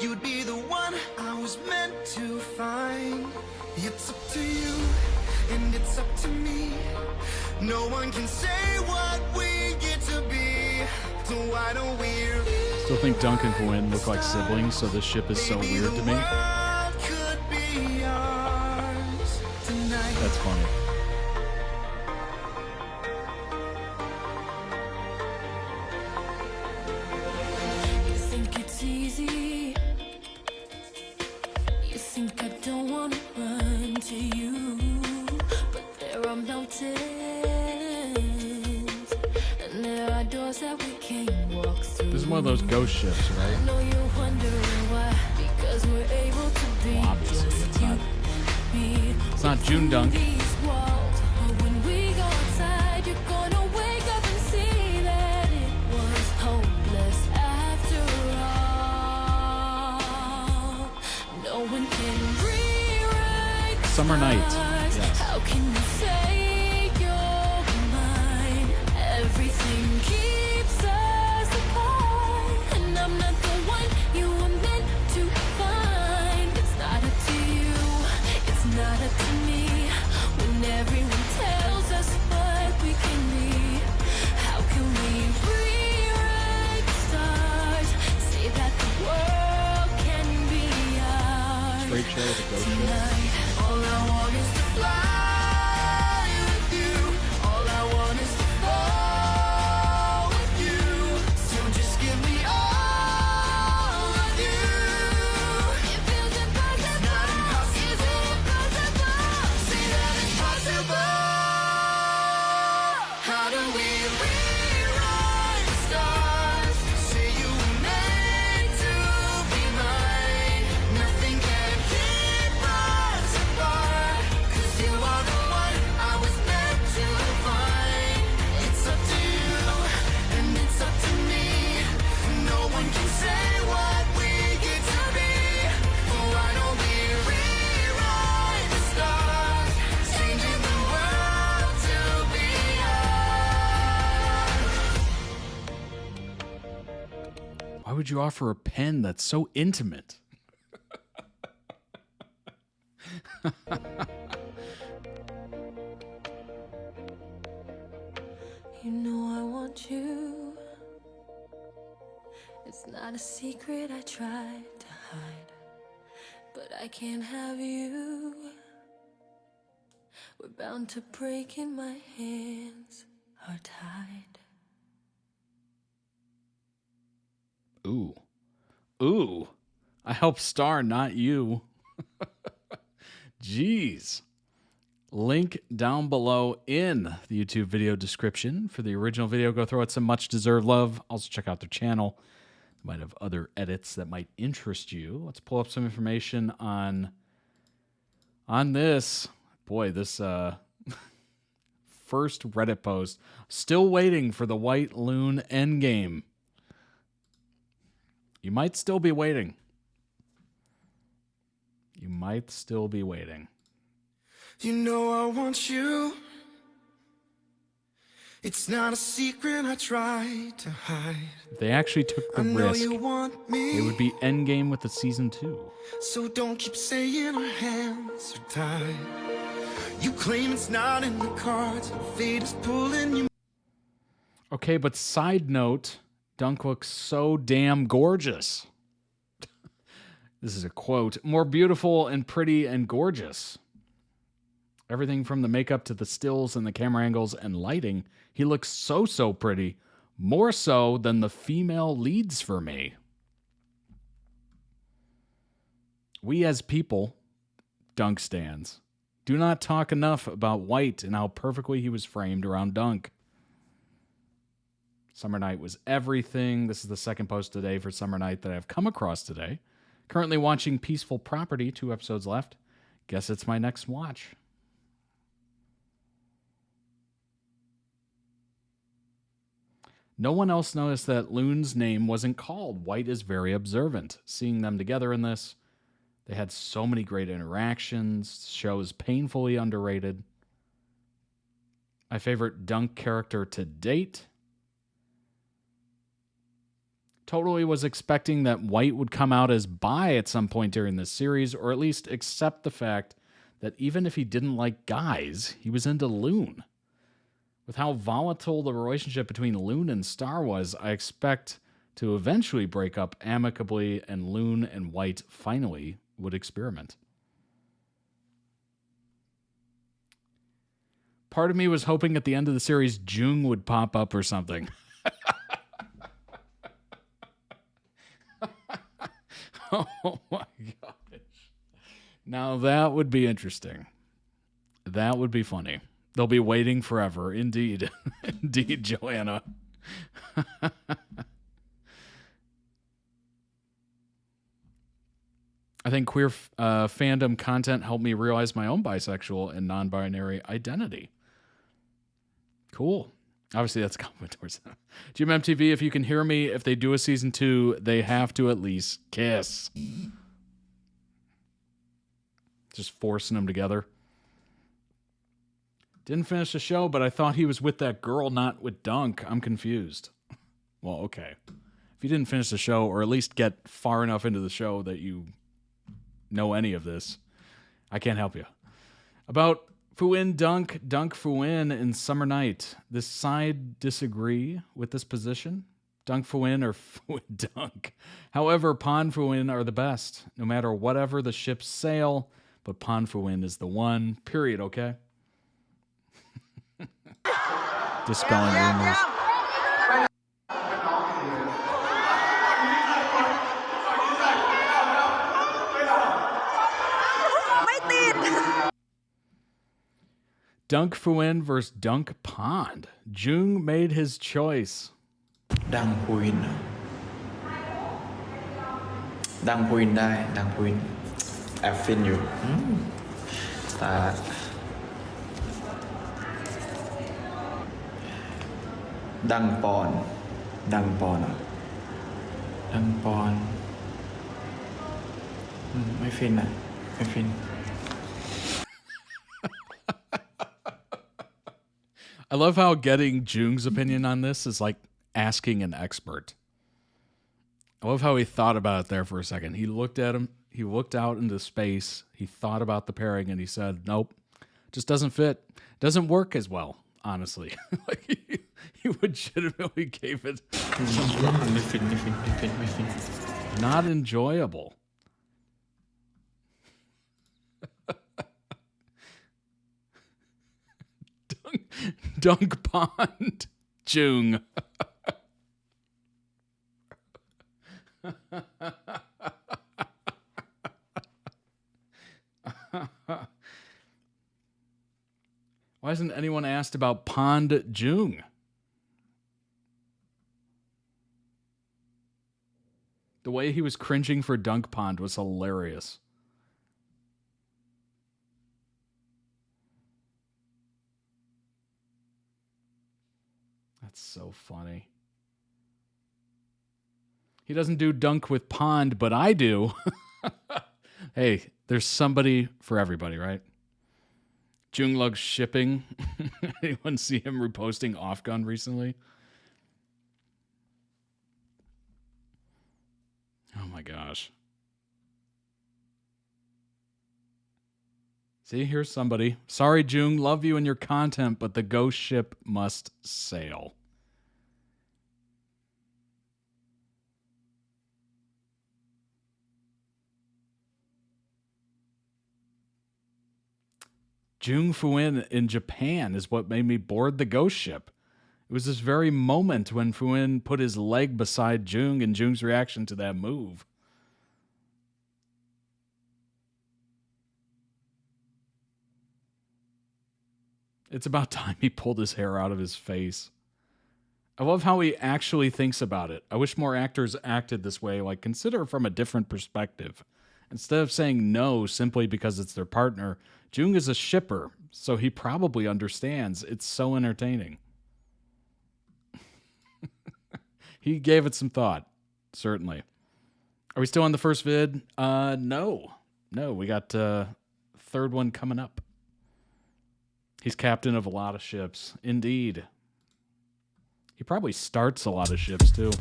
You'd be the one I was meant to find. It's up to you, and it's up to me. No one can say what we get to be. So why don't we Still think Dunk and Gwen look like siblings, so this ship is so weird to me. could be ours tonight? That's funny. You think it's easy. You think I don't wanna run to you, but there are mountains and there are doors that we can't walk through. This is one of those ghost ships, I right? know you're wondering why, because we're able to be Well, obviously, just you, me. It's not June Dunk. These walls, but when we go outside, you're gonna wake up and see that it was hopeless after all. No one can rewrite the Summer Night. stars. Yes. How can you say you're mine? Everything keeps us apart, and I'm not the one you were meant to find. It's not up to you, it's not up to me. When everyone tells us what we can be, how can we rewrite the stars? Say that the world can be ours. Straight show with a ghost ship. Tonight, all I want is to fly with you. All I want is to fall with you. So just give me all of you. It feels impossible. It's not impossible. Is it impossible? Say that it's possible. How do we rewrite the stars? Say you were made to be mine. Nothing can keep us apart. 'Cause you are the one I was meant to find. It's up to you, and it's up to me. No one can say what we get to be. Why don't we rewrite the stars? Changing the world to be ours. Why would you offer a pen that's so intimate? You know I want you. It's not a secret I tried to hide, but I can't have you. We're bound to break and my hands are tied. Ooh. Ooh. I help Star, not you. Jeez. Link down below in the YouTube video description for the original video. Go throw it some much deserved love. Also check out their channel. They might have other edits that might interest you. Let's pull up some information on this. Boy, this first Reddit post. Still waiting for the White Loon endgame. You might still be waiting. You might still be waiting. You know I want you. It's not a secret I tried to hide. If they actually took the I know risk, you want me. it would be endgame with the season 2. So don't keep saying our hands are tied. You claim it's not in the cards, and fate is pulling you. Okay, but side note, Dunk looks so damn gorgeous. This is a quote. More beautiful and pretty and gorgeous. Everything from the makeup to the stills and the camera angles and lighting. He looks so pretty. More so than the female leads for me. We as people, Dunk stans, do not talk enough about White and how perfectly he was framed around Dunk. Summer Night was everything. This is the second post today for Summer Night that I've come across today. Currently watching Peaceful Property, 2 episodes left. Guess it's my next watch. No one else noticed that Loon's name wasn't called. White is very observant. Seeing them together in this, they had so many great interactions. Show's painfully underrated. My favorite Dunk character to date. Totally was expecting that White would come out as bi at some point during this series, or at least accept the fact that even if he didn't like guys, he was into Loon. With how volatile the relationship between Loon and Star was, I expect to eventually break up amicably, and Loon and White finally would experiment. Part of me was hoping at the end of the series Jung would pop up or something. Oh my gosh. Now that would be interesting. That would be funny. They'll be waiting forever. Indeed. Indeed, Joanna. I think queer fandom content helped me realize my own bisexual and non-binary identity. Cool. Obviously, that's a compliment towards them. GMMTV, if you can hear me, if they do a season 2, they have to at least kiss. Just forcing them together. Didn't finish the show, but I thought he was with that girl, not with Dunk. I'm confused. Well, okay. If you didn't finish the show, or at least get far enough into the show that you know any of this, I can't help you. About Fuin Dunk, Dunk Fuin in Summer Night. This side disagree with this position. Dunk Fuin or Fuin Dunk. However, Pon Fuin are the best, no matter whatever the ships sail, but Pon Fuin is the one, period, okay? Dispelling rumors. Dunk Fuin versus Dunk Pond. Jung made his choice. Dunk Fuin. Dunk Fuin ได้ Dunk Fuin แอบฟินอยู่ตาดังปอนดังปอนดังปอนไม่ฟินอ่ะไม่ฟิน I love how getting Jung's opinion on this is like asking an expert. I love how he thought about it there for a second. He looked at him, he looked out into space, he thought about the pairing, and he said, nope, just doesn't fit. Doesn't work as well, honestly. Like he legitimately gave it not enjoyable. Dunk Pond Jung. Why hasn't anyone asked about Pond Jung? The way he was cringing for Dunk Pond was hilarious. That's so funny. He doesn't do Dunk with Pond, but I do. Hey, there's somebody for everybody, right? Junglug's shipping. Anyone see him reposting Off Gun recently? Oh my gosh. See, here's somebody. Sorry, Jung, love you and your content, but the ghost ship must sail. Jung Fuin in Japan is what made me board the ghost ship. It was this very moment when Fuin put his leg beside Jung and Jung's reaction to that move. It's about time he pulled his hair out of his face. I love how he actually thinks about it. I wish more actors acted this way, like consider from a different perspective. Instead of saying no simply because it's their partner, Jung is a shipper, so he probably understands. It's so entertaining. he gave it some thought, certainly. Are we still on the first vid? No, we got third one coming up. He's captain of a lot of ships, indeed. He probably starts a lot of ships too.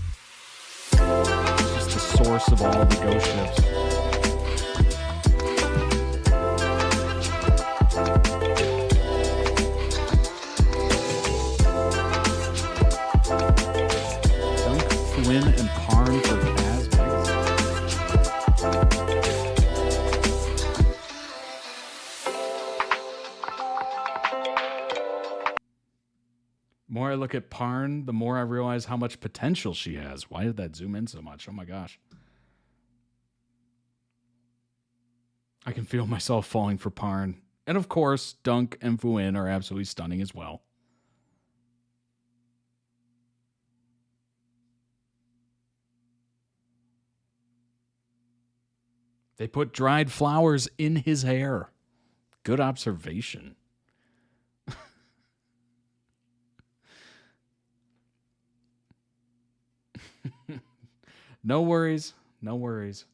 Just the source of all the ghost ships. Win and Parn for Paz. The more I look at Parn, the more I realize how much potential she has. Why did that zoom in so much? Oh my gosh. I can feel myself falling for Parn. And of course, Dunk and Fuin are absolutely stunning as well. They put dried flowers in his hair. Good observation. No worries. No worries.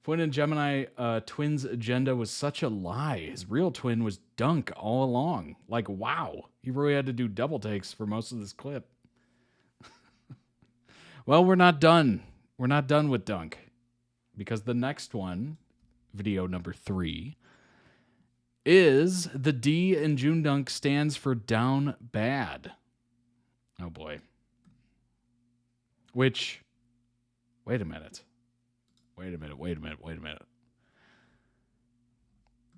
Twin and Gemini twins' agenda was such a lie. His real twin was Dunk all along. Like, wow. He really had to do double takes for most of this clip. Well, we're not done. We're not done with Dunk. Because the next one, video number 3, is the D in June Dunk stands for down bad. Oh boy. Which, wait a minute.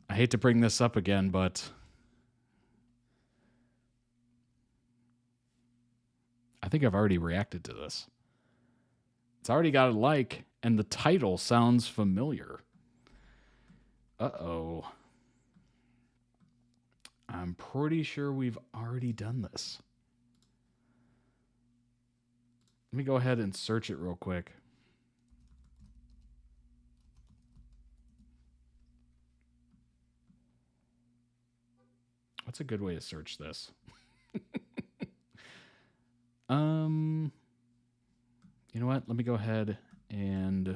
I hate to bring this up again, but I think I've already reacted to this. It's already got a like. And the title sounds familiar. Uh-oh. I'm pretty sure we've already done this. Let me go ahead and search it real quick. What's a good way to search this? You know what? Let me go ahead and do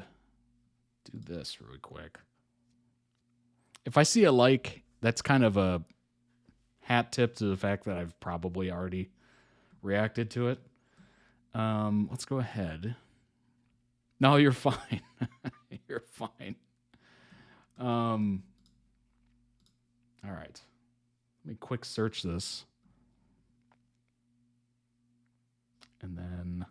this really quick. If I see a like, that's kind of a hat tip to the fact that I've probably already reacted to it. Let's go ahead. No, you're fine. You're fine. All right. Let me quick search this. And then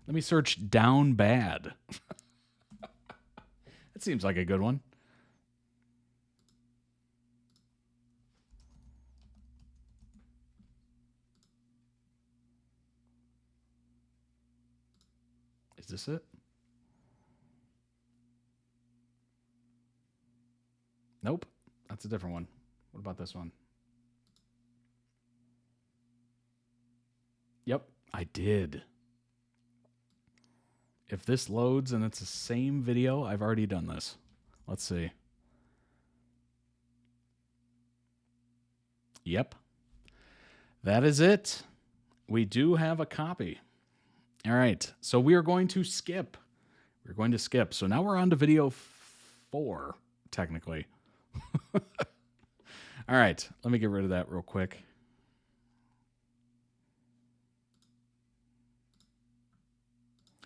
let me search down bad. That seems like a good one. Is this it? Nope. That's a different one. What about this one? Yep, I did. If this loads and it's the same video, I've already done this. Let's see. Yep. That is it. We do have a copy. All right. So we are going to skip. We're going to skip. So now we're on to video 4, technically. All right. Let me get rid of that real quick.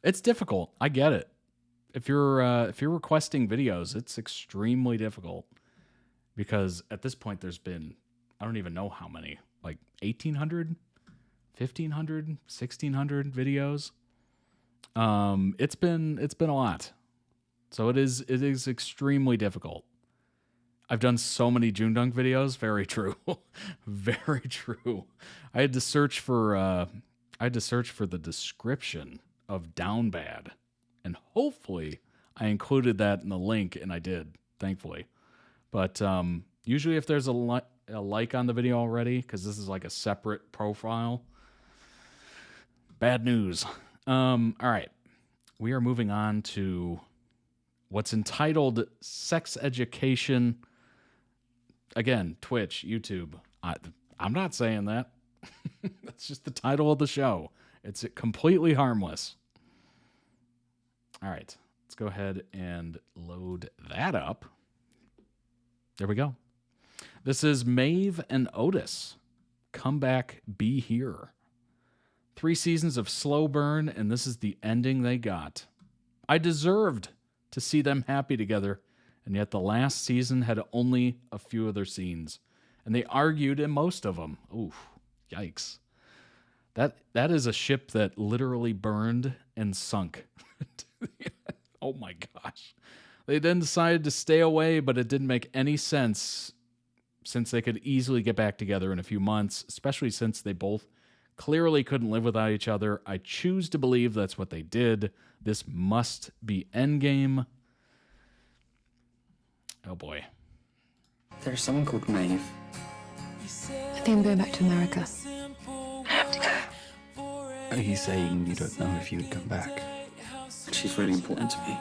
It's difficult. I get it. If you're requesting videos, it's extremely difficult because at this point there's been, I don't even know how many, like 1,800, 1,500, 1,600 videos. It's been a lot. So it is extremely difficult. I've done so many June Dunk videos. Very true. Very true. I had to search for the description of Down Bad. And hopefully I included that in the link, and I did, thankfully. But usually if there's a like on the video already, because this is like a separate profile, bad news. All right. We are moving on to what's entitled Sex Education. Again, Twitch, YouTube. I'm not saying that. That's just the title of the show. It's completely harmless. All right, let's go ahead and load that up. There we go. This is Maeve and Otis. Come Back, Be Here. 3 seasons of slow burn, and this is the ending they got. I deserved to see them happy together, and yet the last season had only a few of their scenes, and they argued in most of them. Oof, yikes. That is a ship that literally burned and sunk. Oh my gosh. They then decided to stay away, but it didn't make any sense since they could easily get back together in a few months, especially since they both clearly couldn't live without each other. I choose to believe that's what they did. This must be Endgame. Oh boy. There's someone called Maeve. I think I'm going back to America. I have to go. Are you saying you don't know if you would come back? She's really important to me.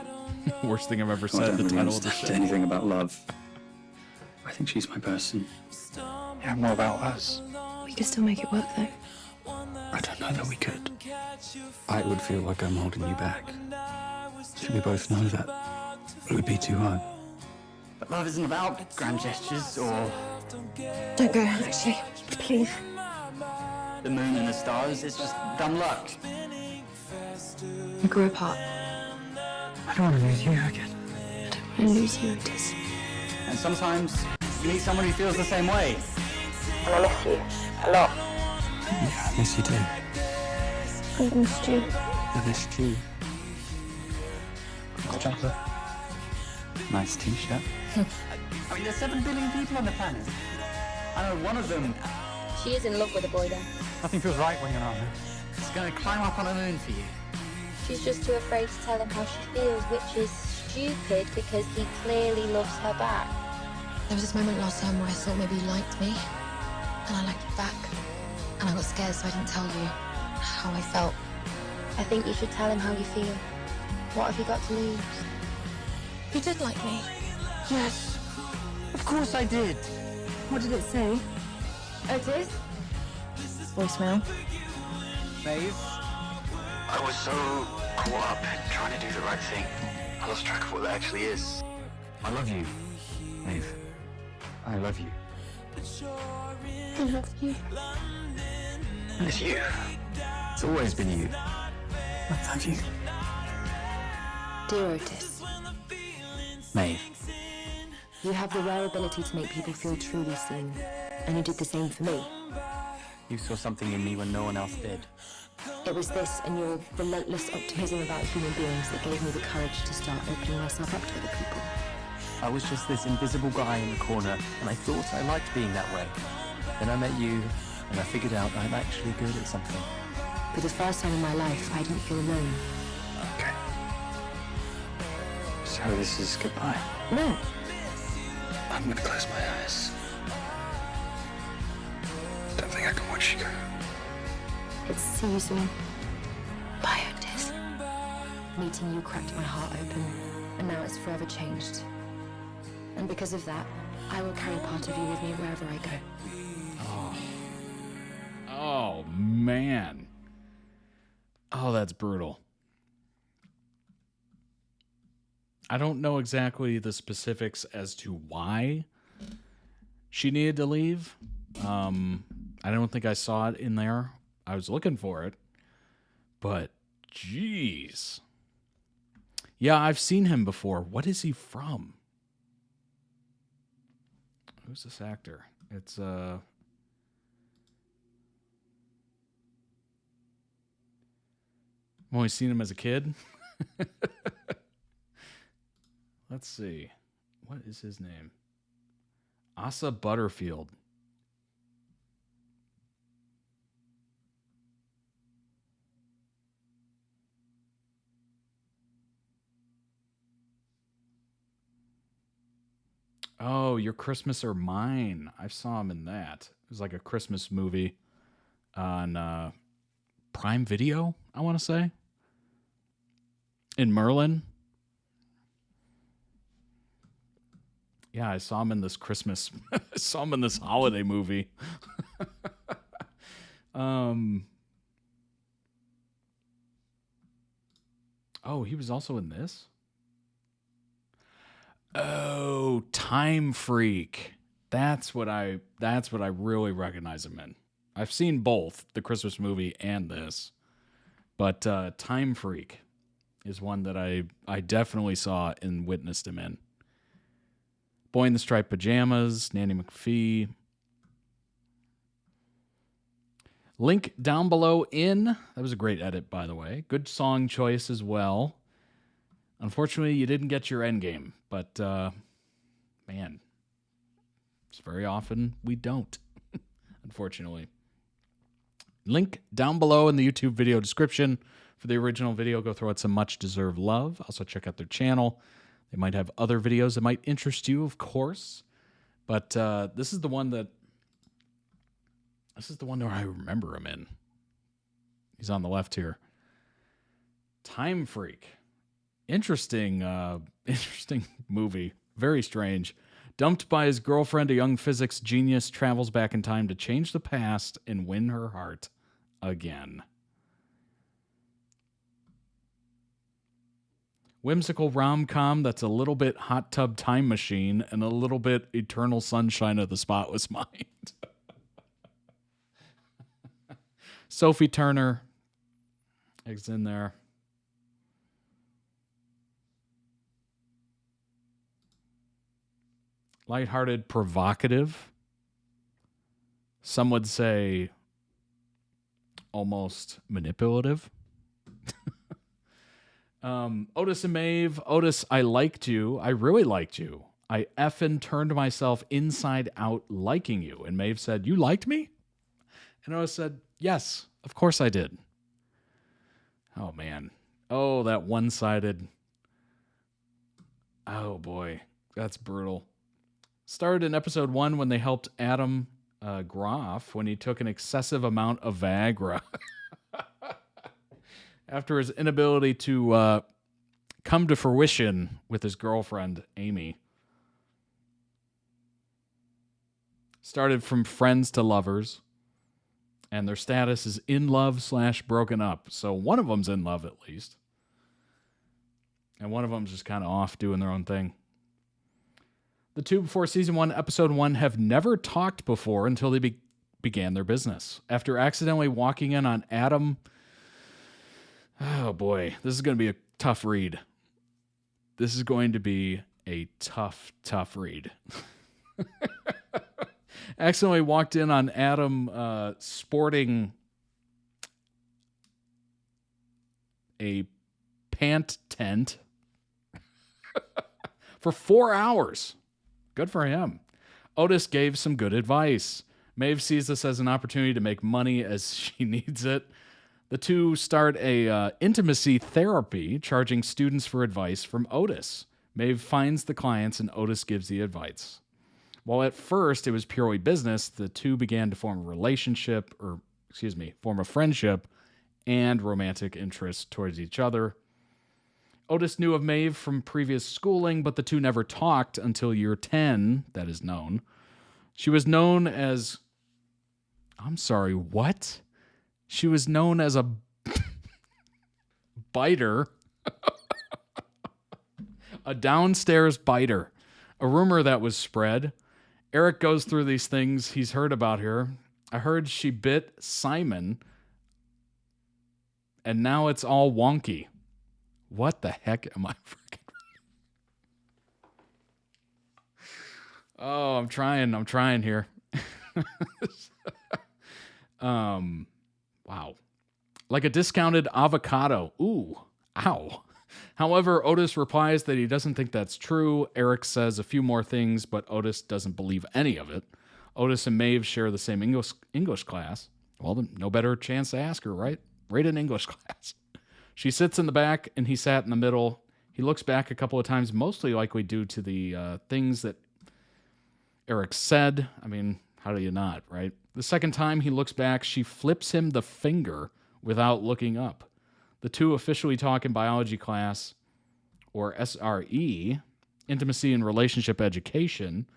Worst thing I've ever I said. don't The really title of the understand show. anything about love. I think she's my person. Yeah, more about us. We could still make it work, though. I don't know that we could. I would feel like I'm holding you back. Should we both know that? It would be too hard. But love isn't about grand gestures or Don't go, actually. Please. the moon and the stars. It's just dumb luck. We grew apart. I don't want to lose you again. I don't want to lose you, Otis. And sometimes you meet someone who feels the same way. And I miss you. A lot. Yeah, I miss you too. I've missed you. I missed you. Hot chocolate. Nice t-shirt. I mean, there's 7 billion people on the planet. I know one of them. She is in love with a boy, then. Nothing feels right when you're not. She's gonna climb up on a moon for you. She's just too afraid to tell him how she feels, which is stupid because he clearly loves her back. There was this moment last time where I thought maybe you liked me, and I liked you back. And I got scared, so I didn't tell you how I felt. I think you should tell him how you feel. What have you got to lose? You did like me. Yes, of course I did. What did it say? Otis? Voicemail. Maeve? I was so caught up in trying to do the right thing. I lost track of what that actually is. I love you, Maeve. I love you. I love you. And it's you. It's always been you. I love you. Dear Otis, Maeve. you have the rare ability to make people feel truly seen, and you did the same for me. You saw something in me when no one else did. It was this and your relentless optimism about human beings that gave me the courage to start opening myself up to other people. I was just this invisible guy in the corner, and I thought I liked being that way. Then I met you, and I figured out I'm actually good at something. For the first time in my life, I didn't feel alone. Okay. So this is goodbye. No. I'm gonna close my eyes. Don't think I can watch you go. Let's see you soon. Bye, Otis. Meeting you cracked my heart open, and now it's forever changed. And because of that, I will carry part of you with me wherever I go. Oh, man. Oh, that's brutal. I don't know exactly the specifics as to why she needed to leave. I don't think I saw it in there. I was looking for it. But, jeez. Yeah, I've seen him before. What is he from? Who's this actor? It's, I've only seen him as a kid. Let's see. What is his name? Asa Butterfield. Oh, Your Christmas or Mine. I saw him in that. It was like a Christmas movie on Prime Video, I want to say. In Merlin. Yeah, I saw him in this Christmas. I saw him in this holiday movie. Oh, he was also in this? Oh, Time Freak. That's what I really recognize him in. I've seen both, the Christmas movie and this. But Time Freak is one that I definitely saw and witnessed him in. Boy in the Striped Pajamas, Nanny McPhee. Link down below in. That was a great edit, by the way. Good song choice as well. Unfortunately, you didn't get your endgame, but man, it's very often we don't, unfortunately. Link down below in the YouTube video description for the original video. Go throw it some much-deserved love. Also, check out their channel. They might have other videos that might interest you, of course. But this is the one where I remember him in. He's on the left here. Time Freak. Interesting movie. Very strange. Dumped by his girlfriend, a young physics genius travels back in time to change the past and win her heart again. Whimsical rom-com that's a little bit Hot Tub Time Machine and a little bit Eternal Sunshine of the Spotless Mind. Sophie Turner is in there. Lighthearted, provocative. Some would say almost manipulative. Otis and Maeve. Otis, I liked you. I really liked you. I effing turned myself inside out liking you. And Maeve said, you liked me? And Otis said, yes, of course I did. Oh, man. Oh, that one-sided. Oh, boy. That's brutal. Started in episode 1 when they helped Adam Groff when he took an excessive amount of Viagra. After his inability to come to fruition with his girlfriend, Amy. Started from friends to lovers. And their status is in love / broken up. So one of them's in love at least. And one of them's just kind of off doing their own thing. The two before season 1, episode 1 have never talked before until they began their business. After accidentally walking in on Adam. Oh boy, this is going to be a tough read. This is going to be a tough read. Accidentally walked in on Adam sporting a pant tent for 4 hours. Good for him. Otis gave some good advice. Maeve sees this as an opportunity to make money as she needs it. The two start a intimacy therapy, charging students for advice from Otis. Maeve finds the clients and Otis gives the advice. While at first it was purely business, the two began to form a friendship and romantic interest towards each other. Otis knew of Maeve from previous schooling, but the two never talked until year 10, that is known. She was known as... I'm sorry, what? She was known as a biter. A downstairs biter. A rumor that was spread. Eric goes through these things he's heard about her. I heard she bit Simon, and now it's all wonky. What the heck am I freaking reading? Oh, I'm trying here. Wow. Like a discounted avocado. Ooh, ow. However, Otis replies that he doesn't think that's true. Eric says a few more things, but Otis doesn't believe any of it. Otis and Maeve share the same English class. Well, then no better chance to ask her, right? Right in English class. She sits in the back, and he sat in the middle. He looks back a couple of times, mostly likely due to the things that Eric said. I mean, how do you not, right? The second time he looks back, she flips him the finger without looking up. The two officially talk in biology class, or SRE, intimacy and relationship education,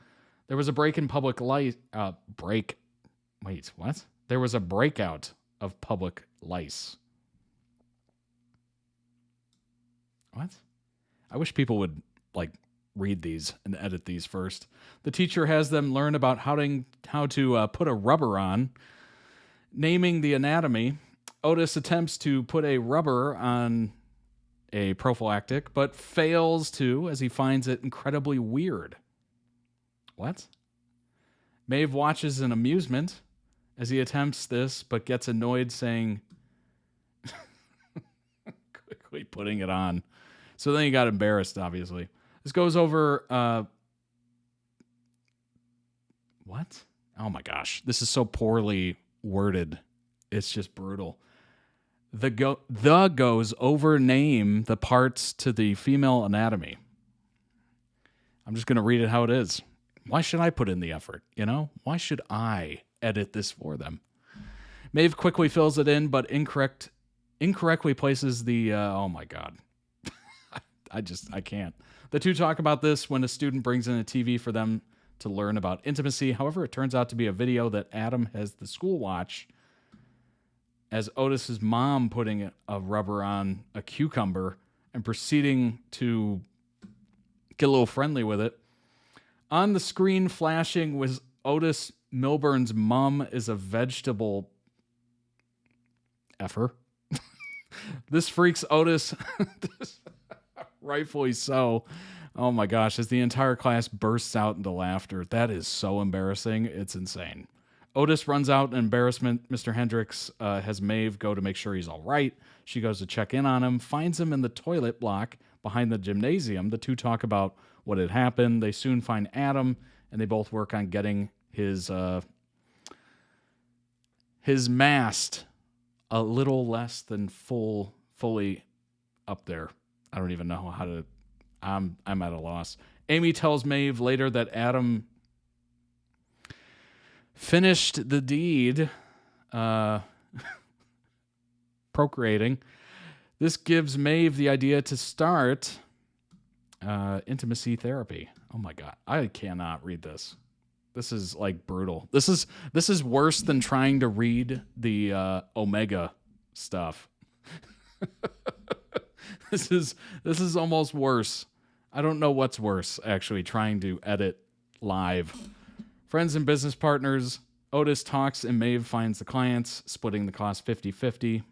there was a break in public lice. There was a breakout of public lice. What? I wish people would read these and edit these first. The teacher has them learn about how to put a rubber on, naming the anatomy. Otis attempts to put a rubber on a prophylactic, but fails to, as he finds it incredibly weird. What? Maeve watches in amusement as he attempts this, but gets annoyed, saying, quickly putting it on. So then he got embarrassed, obviously. This goes over, what? Oh my gosh. This is so poorly worded. It's just brutal. The goes over name the parts to the female anatomy. I'm just going to read it how it is. Why should I put in the effort? Why should I edit this for them? Maeve quickly fills it in, but incorrectly places the, oh my God. I can't. The two talk about this when a student brings in a TV for them to learn about intimacy. However, it turns out to be a video that Adam has the school watch as Otis's mom putting a rubber on a cucumber and proceeding to get a little friendly with it. On the screen flashing was Otis Milburn's mom is a vegetable effer. This freaks Otis, rightfully so. Oh my gosh, as the entire class bursts out into laughter. That is so embarrassing. It's insane. Otis runs out in embarrassment. Mr. Hendricks has Maeve go to make sure he's all right. She goes to check in on him, finds him in the toilet block behind the gymnasium. The two talk about what had happened. They soon find Adam, and they both work on getting his mast a little less than fully up there. I don't even know how to. I'm at a loss. Amy tells Maeve later that Adam finished the deed, procreating. This gives Maeve the idea to start intimacy therapy. Oh my God, I cannot read this. This is brutal. This is worse than trying to read the Omega stuff. This is almost worse. I don't know what's worse, actually, trying to edit live. Friends and business partners. Otis talks and Maeve finds the clients, splitting the cost 50-50.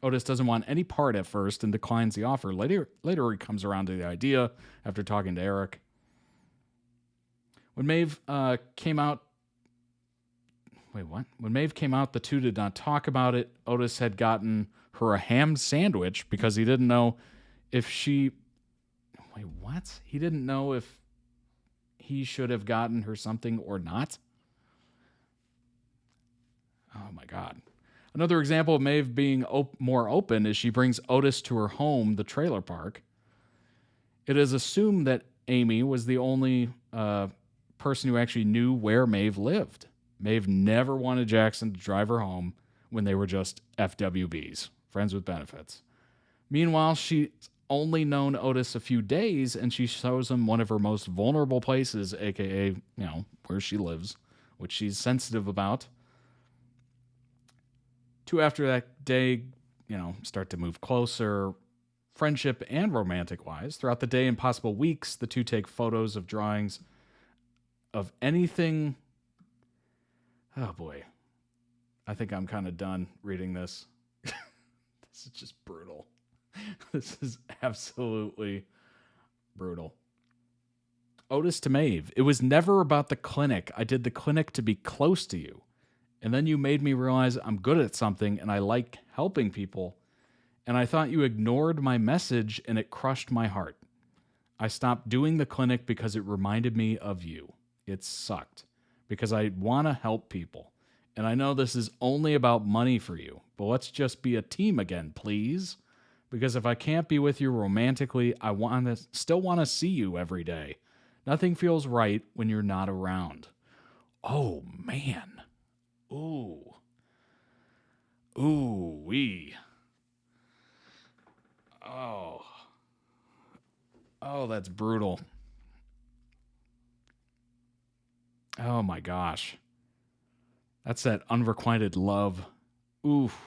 Otis doesn't want any part at first and declines the offer. Later he comes around to the idea after talking to Eric. When Maeve came out... Wait, what? When Maeve came out, the two did not talk about it. Otis had gotten her a ham sandwich because he didn't know if she... Wait, what? He didn't know if he should have gotten her something or not? Oh my God. Another example of Maeve being more open is she brings Otis to her home, the trailer park. It is assumed that Amy was the only person who actually knew where Maeve lived. Maeve never wanted Jackson to drive her home when they were just FWBs, friends with benefits. Meanwhile, she's only known Otis a few days, and she shows him one of her most vulnerable places, aka, where she lives, which she's sensitive about. Two after that day, start to move closer, friendship and romantic-wise. Throughout the day and possible weeks, the two take photos of drawings of anything. Oh boy. I think I'm kind of done reading this. This is just brutal. This is absolutely brutal. Otis to Maeve. It was never about the clinic. I did the clinic to be close to you. And then you made me realize I'm good at something and I like helping people. And I thought you ignored my message and it crushed my heart. I stopped doing the clinic because it reminded me of you. It sucked because I want to help people. And I know this is only about money for you, but let's just be a team again, please. Because if I can't be with you romantically, I still want to see you every day. Nothing feels right when you're not around. Oh, man. Ooh. Ooh, wee. Oh. Oh, that's brutal. Oh my gosh. That's that unrequited love. Oof.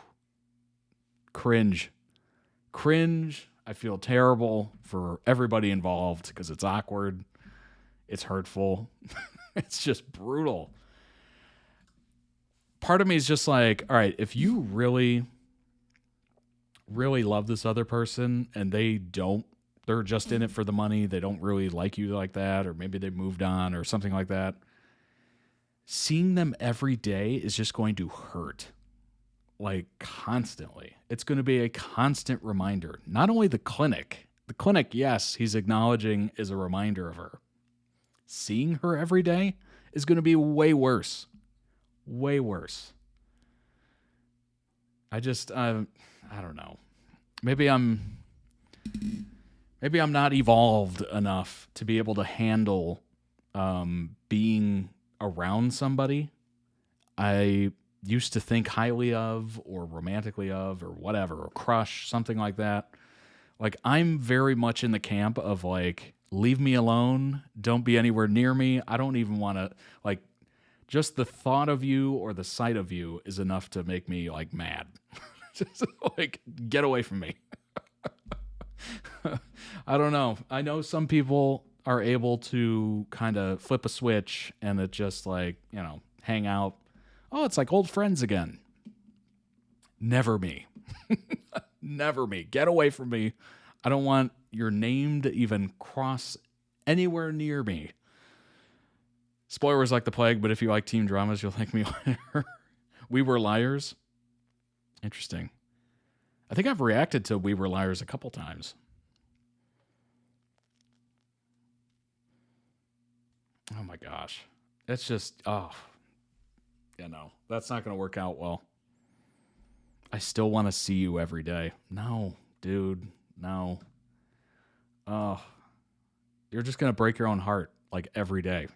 Cringe. Cringe. I feel terrible for everybody involved because it's awkward. It's hurtful. It's just brutal. Part of me is just like, all right, if you really, really love this other person and they're just in it for the money, they don't really like you like that, or maybe they moved on or something like that, seeing them every day is just going to hurt. Like constantly. It's going to be a constant reminder. Not only the clinic, yes, he's acknowledging is a reminder of her. Seeing her every day is going to be way worse. Way worse. I don't know. Maybe I'm not evolved enough to be able to handle being around somebody I used to think highly of or romantically of or whatever, or crush, something like that. Like, I'm very much in the camp of like, leave me alone. Don't be anywhere near me. I don't even want to, like, just the thought of you or the sight of you is enough to make me like mad. Just like, get away from me. I don't know. I know some people are able to kind of flip a switch and it just like, you know, hang out. Oh, it's like old friends again. Never me. Never me. Get away from me. I don't want your name to even cross anywhere near me. Spoilers like the plague, but if you like teen dramas, you'll like me later. We Were Liars. Interesting. I think I've reacted to We Were Liars a couple times. Oh my gosh. It's just, you know, that's not going to work out well. I still want to see you every day. No, dude, no. Oh, you're just going to break your own heart like every day.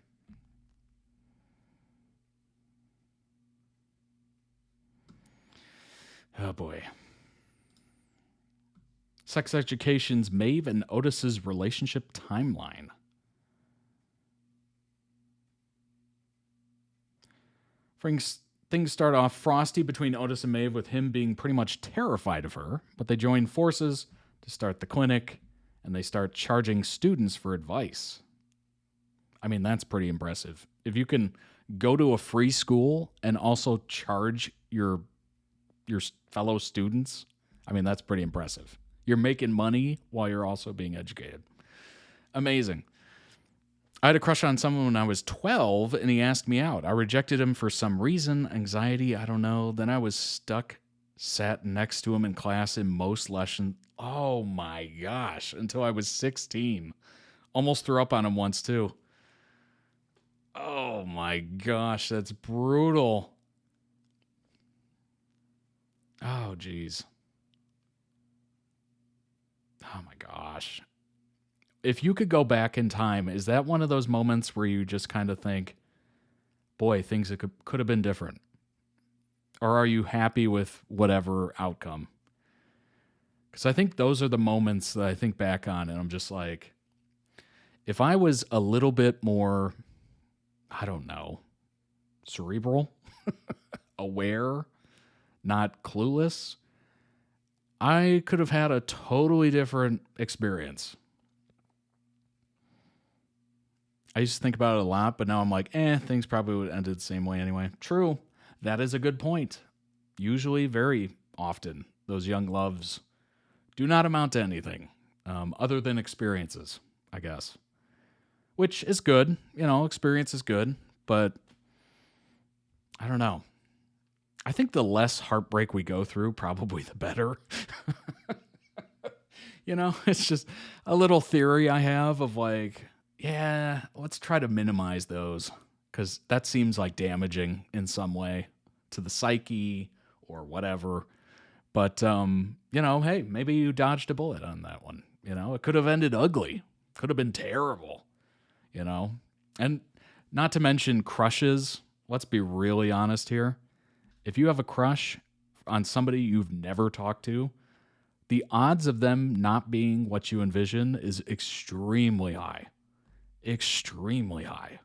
Oh boy. Sex Education's Maeve and Otis's relationship timeline. Things start off frosty between Otis and Maeve, with him being pretty much terrified of her, but they join forces to start the clinic, and they start charging students for advice. I mean, that's pretty impressive. If you can go to a free school and also charge your fellow students, I mean, that's pretty impressive. You're making money while you're also being educated. Amazing. I had a crush on someone when I was 12, and he asked me out. I rejected him for some reason, anxiety, I don't know. Then I was stuck, sat next to him in class in most lessons. Oh my gosh, until I was 16. Almost threw up on him once too. Oh my gosh, that's brutal. Oh geez. Oh my gosh. If you could go back in time, is that one of those moments where you just kind of think, boy, things that could have been different? Or are you happy with whatever outcome? Because I think those are the moments that I think back on and I'm just like, if I was a little bit more, I don't know, cerebral, aware, not clueless, I could have had a totally different experience. I used to think about it a lot, but now I'm like, things probably would have ended the same way anyway. True. That is a good point. Usually, very often, those young loves do not amount to anything other than experiences, I guess. Which is good. You know, experience is good, but I don't know. I think the less heartbreak we go through, probably the better. You know, it's just a little theory I have of like, yeah, let's try to minimize those because that seems like damaging in some way to the psyche or whatever. But, you know, hey, maybe you dodged a bullet on that one. You know, it could have ended ugly, could have been terrible, you know, and not to mention crushes. Let's be really honest here. If you have a crush on somebody you've never talked to, the odds of them not being what you envision is extremely high. Extremely high.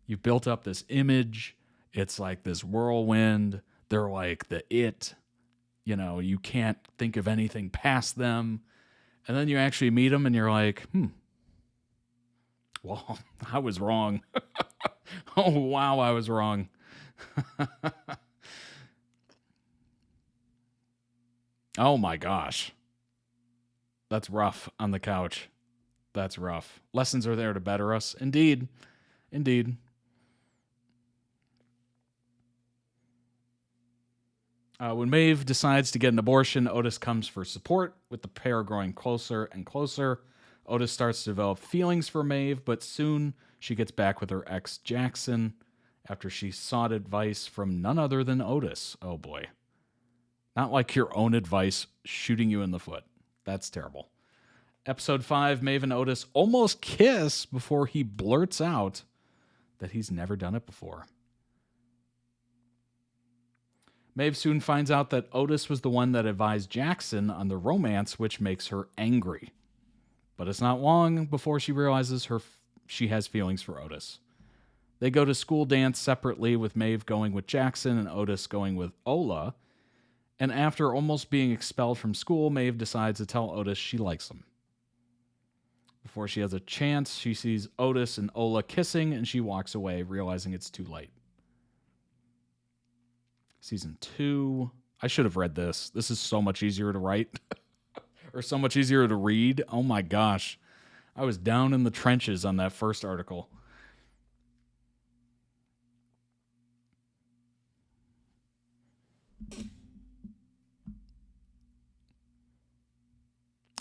You've built up this image. It's like this whirlwind. They're like the it. You know, you can't think of anything past them. And then you actually meet them and you're like, well, I was wrong. Oh, wow, I was wrong. Oh, my gosh. That's rough on the couch. That's rough. Lessons are there to better us. Indeed. Indeed. When Maeve decides to get an abortion, Otis comes for support, with the pair growing closer and closer. Otis starts to develop feelings for Maeve, but soon she gets back with her ex, Jackson, after she sought advice from none other than Otis. Oh boy. Not like your own advice shooting you in the foot. That's terrible. Episode 5, Maeve and Otis almost kiss before he blurts out that he's never done it before. Maeve soon finds out that Otis was the one that advised Jackson on the romance, which makes her angry. But it's not long before she realizes she has feelings for Otis. They go to school dance separately, with Maeve going with Jackson and Otis going with Ola. And after almost being expelled from school, Maeve decides to tell Otis she likes him. Before she has a chance, she sees Otis and Ola kissing, and she walks away, realizing it's too late. Season 2. I should have read this. This is so much easier to write. Or so much easier to read. Oh my gosh. I was down in the trenches on that first article.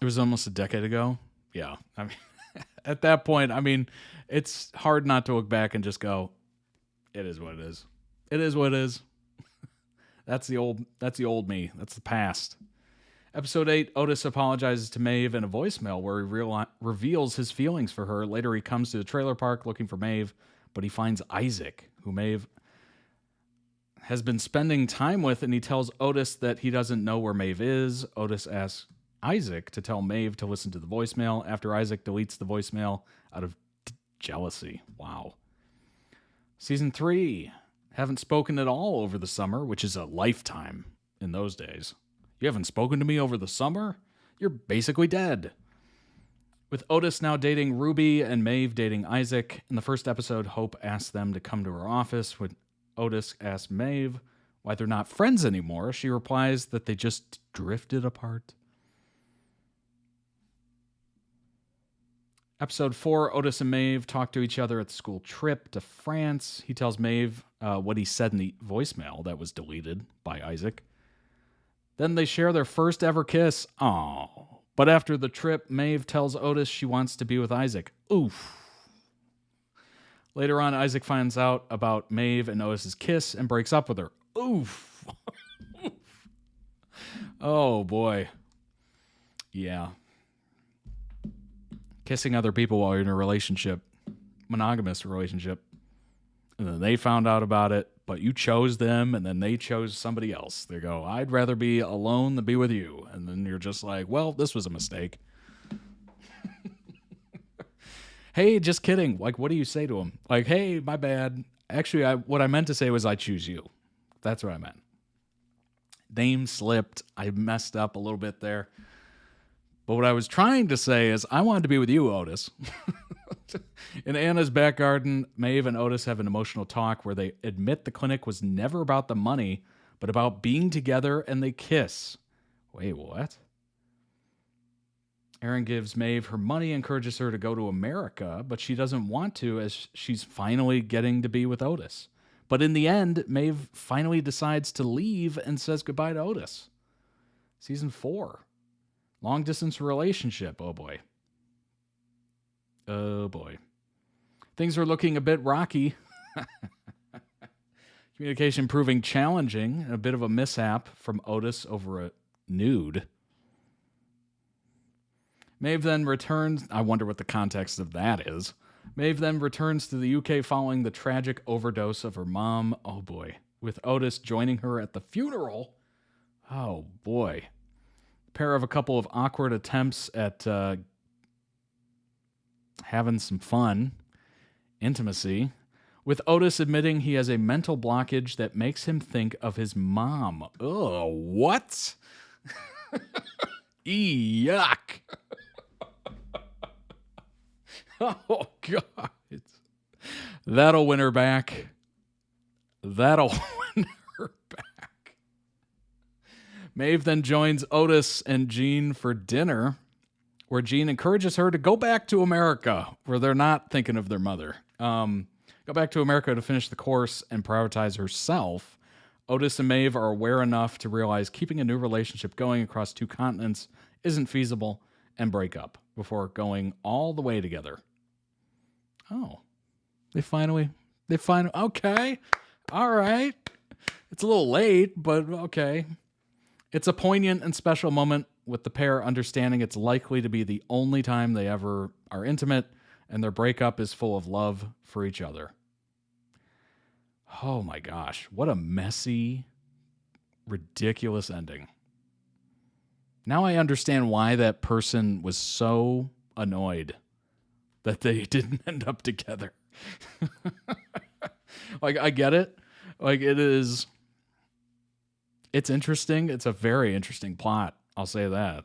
It was almost a decade ago. Yeah. I mean, at that point, I mean, it's hard not to look back and just go, it is what it is. It is what it is. That's the old me. That's the past. Episode 8, Otis apologizes to Maeve in a voicemail where he reveals his feelings for her. Later, he comes to the trailer park looking for Maeve, but he finds Isaac, who Maeve has been spending time with, and he tells Otis that he doesn't know where Maeve is. Otis asks Isaac to tell Maeve to listen to the voicemail after Isaac deletes the voicemail out of jealousy. Wow. Season 3. Haven't spoken at all over the summer, which is a lifetime in those days. You haven't spoken to me over the summer? You're basically dead. With Otis now dating Ruby and Maeve dating Isaac, in the first episode, Hope asks them to come to her office. When Otis asks Maeve why they're not friends anymore, she replies that they just drifted apart. Episode 4, Otis and Maeve talk to each other at the school trip to France. He tells Maeve what he said in the voicemail that was deleted by Isaac. Then they share their first ever kiss. Aww. But after the trip, Maeve tells Otis she wants to be with Isaac. Oof. Later on, Isaac finds out about Maeve and Otis's kiss and breaks up with her. Oof. Oh, boy. Yeah. Kissing other people while you're in a relationship, monogamous relationship, and then they found out about it, but you chose them, and then they chose somebody else. They go, I'd rather be alone than be with you. And then you're just like, well, this was a mistake. Hey, just kidding. Like, what do you say to him? Like, hey, my bad. Actually, what I meant to say was I choose you. That's what I meant. Name slipped. I messed up a little bit there. But what I was trying to say is I wanted to be with you, Otis. In Anna's back garden, Maeve and Otis have an emotional talk where they admit the clinic was never about the money, but about being together, and they kiss. Wait, what? Erin gives Maeve her money, encourages her to go to America, but she doesn't want to as she's finally getting to be with Otis. But in the end, Maeve finally decides to leave and says goodbye to Otis. Season 4. Long distance relationship. Oh boy. Oh boy. Things are looking a bit rocky. Communication proving challenging. And a bit of a mishap from Otis over a nude. Maeve then returns. I wonder what the context of that is. Maeve then returns to the UK following the tragic overdose of her mom. Oh boy. With Otis joining her at the funeral. Oh boy. Pair of a couple of awkward attempts at having some fun, intimacy. with Otis admitting he has a mental blockage that makes him think of his mom. Oh, what? Yuck. Oh, God. That'll win her back. That'll win her back. Maeve then joins Otis and Jean for dinner, where Jean encourages her to go back to America, where they're not thinking of their mother. Go back to America to finish the course and prioritize herself. Otis and Maeve are aware enough to realize keeping a new relationship going across 2 continents isn't feasible and break up before going all the way together. Oh, they finally, okay. All right. It's a little late, but okay. It's a poignant and special moment with the pair understanding it's likely to be the only time they ever are intimate, and their breakup is full of love for each other. Oh my gosh, what a messy, ridiculous ending. Now I understand why that person was so annoyed that they didn't end up together. Like, I get it. Like, it's interesting. It's a very interesting plot. I'll say that.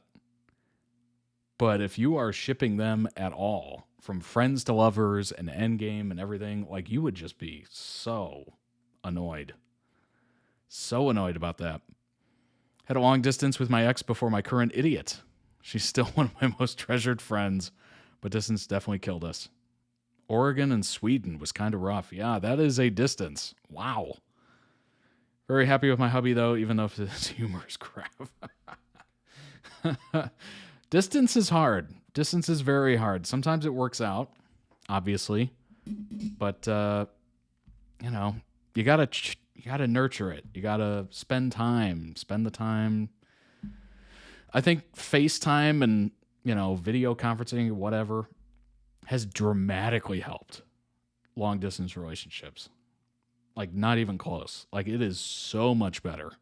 But if you are shipping them at all, from friends to lovers and endgame and everything, like, you would just be so annoyed. So annoyed about that. Had a long distance with my ex before my current idiot. She's still one of my most treasured friends, but distance definitely killed us. Oregon and Sweden was kind of rough. Yeah, that is a distance. Wow. Very happy with my hubby, though, even though his humor is crap. Distance is hard. Distance is very hard. Sometimes it works out, obviously. But, you know, you gotta nurture it. You gotta spend the time. I think FaceTime and, you know, video conferencing or whatever has dramatically helped long distance relationships. Like, not even close. Like, it is so much better.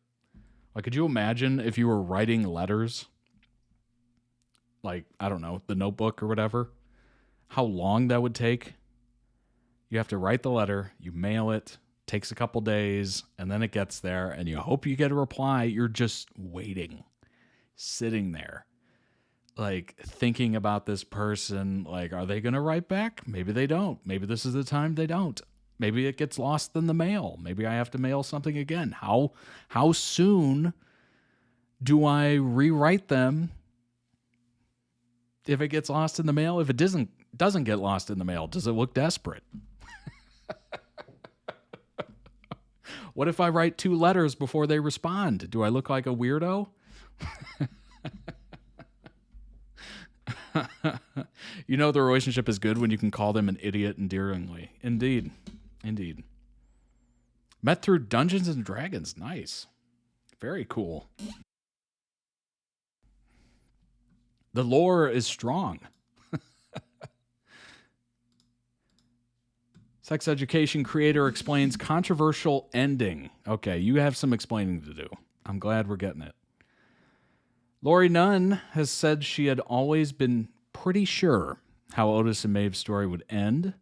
Like, could you imagine if you were writing letters? Like, I don't know, the Notebook or whatever. How long that would take? You have to write the letter, you mail it, takes a couple days, and then it gets there, and you hope you get a reply. You're just waiting, sitting there, like, thinking about this person. Like, are they going to write back? Maybe they don't. Maybe this is the time they don't. Maybe it gets lost in the mail. Maybe I have to mail something again. How soon do I rewrite them if it gets lost in the mail? If it doesn't get lost in the mail, does it look desperate? What if I write 2 letters before they respond? Do I look like a weirdo? You know the relationship is good when you can call them an idiot endearingly. Indeed. Indeed. Met through Dungeons and Dragons. Nice. Very cool. The lore is strong. Sex education creator explains controversial ending. Okay, you have some explaining to do. I'm glad we're getting it. Lori Nunn has said she had always been pretty sure how Otis and Maeve's story would end.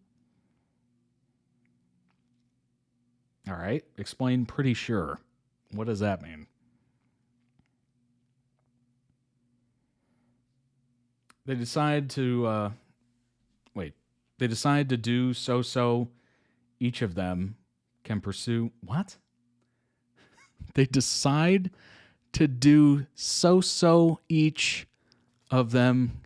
All right, explain pretty sure. What does that mean? They decide to, They decide to do so each of them can pursue, what? They decide to do so each of them.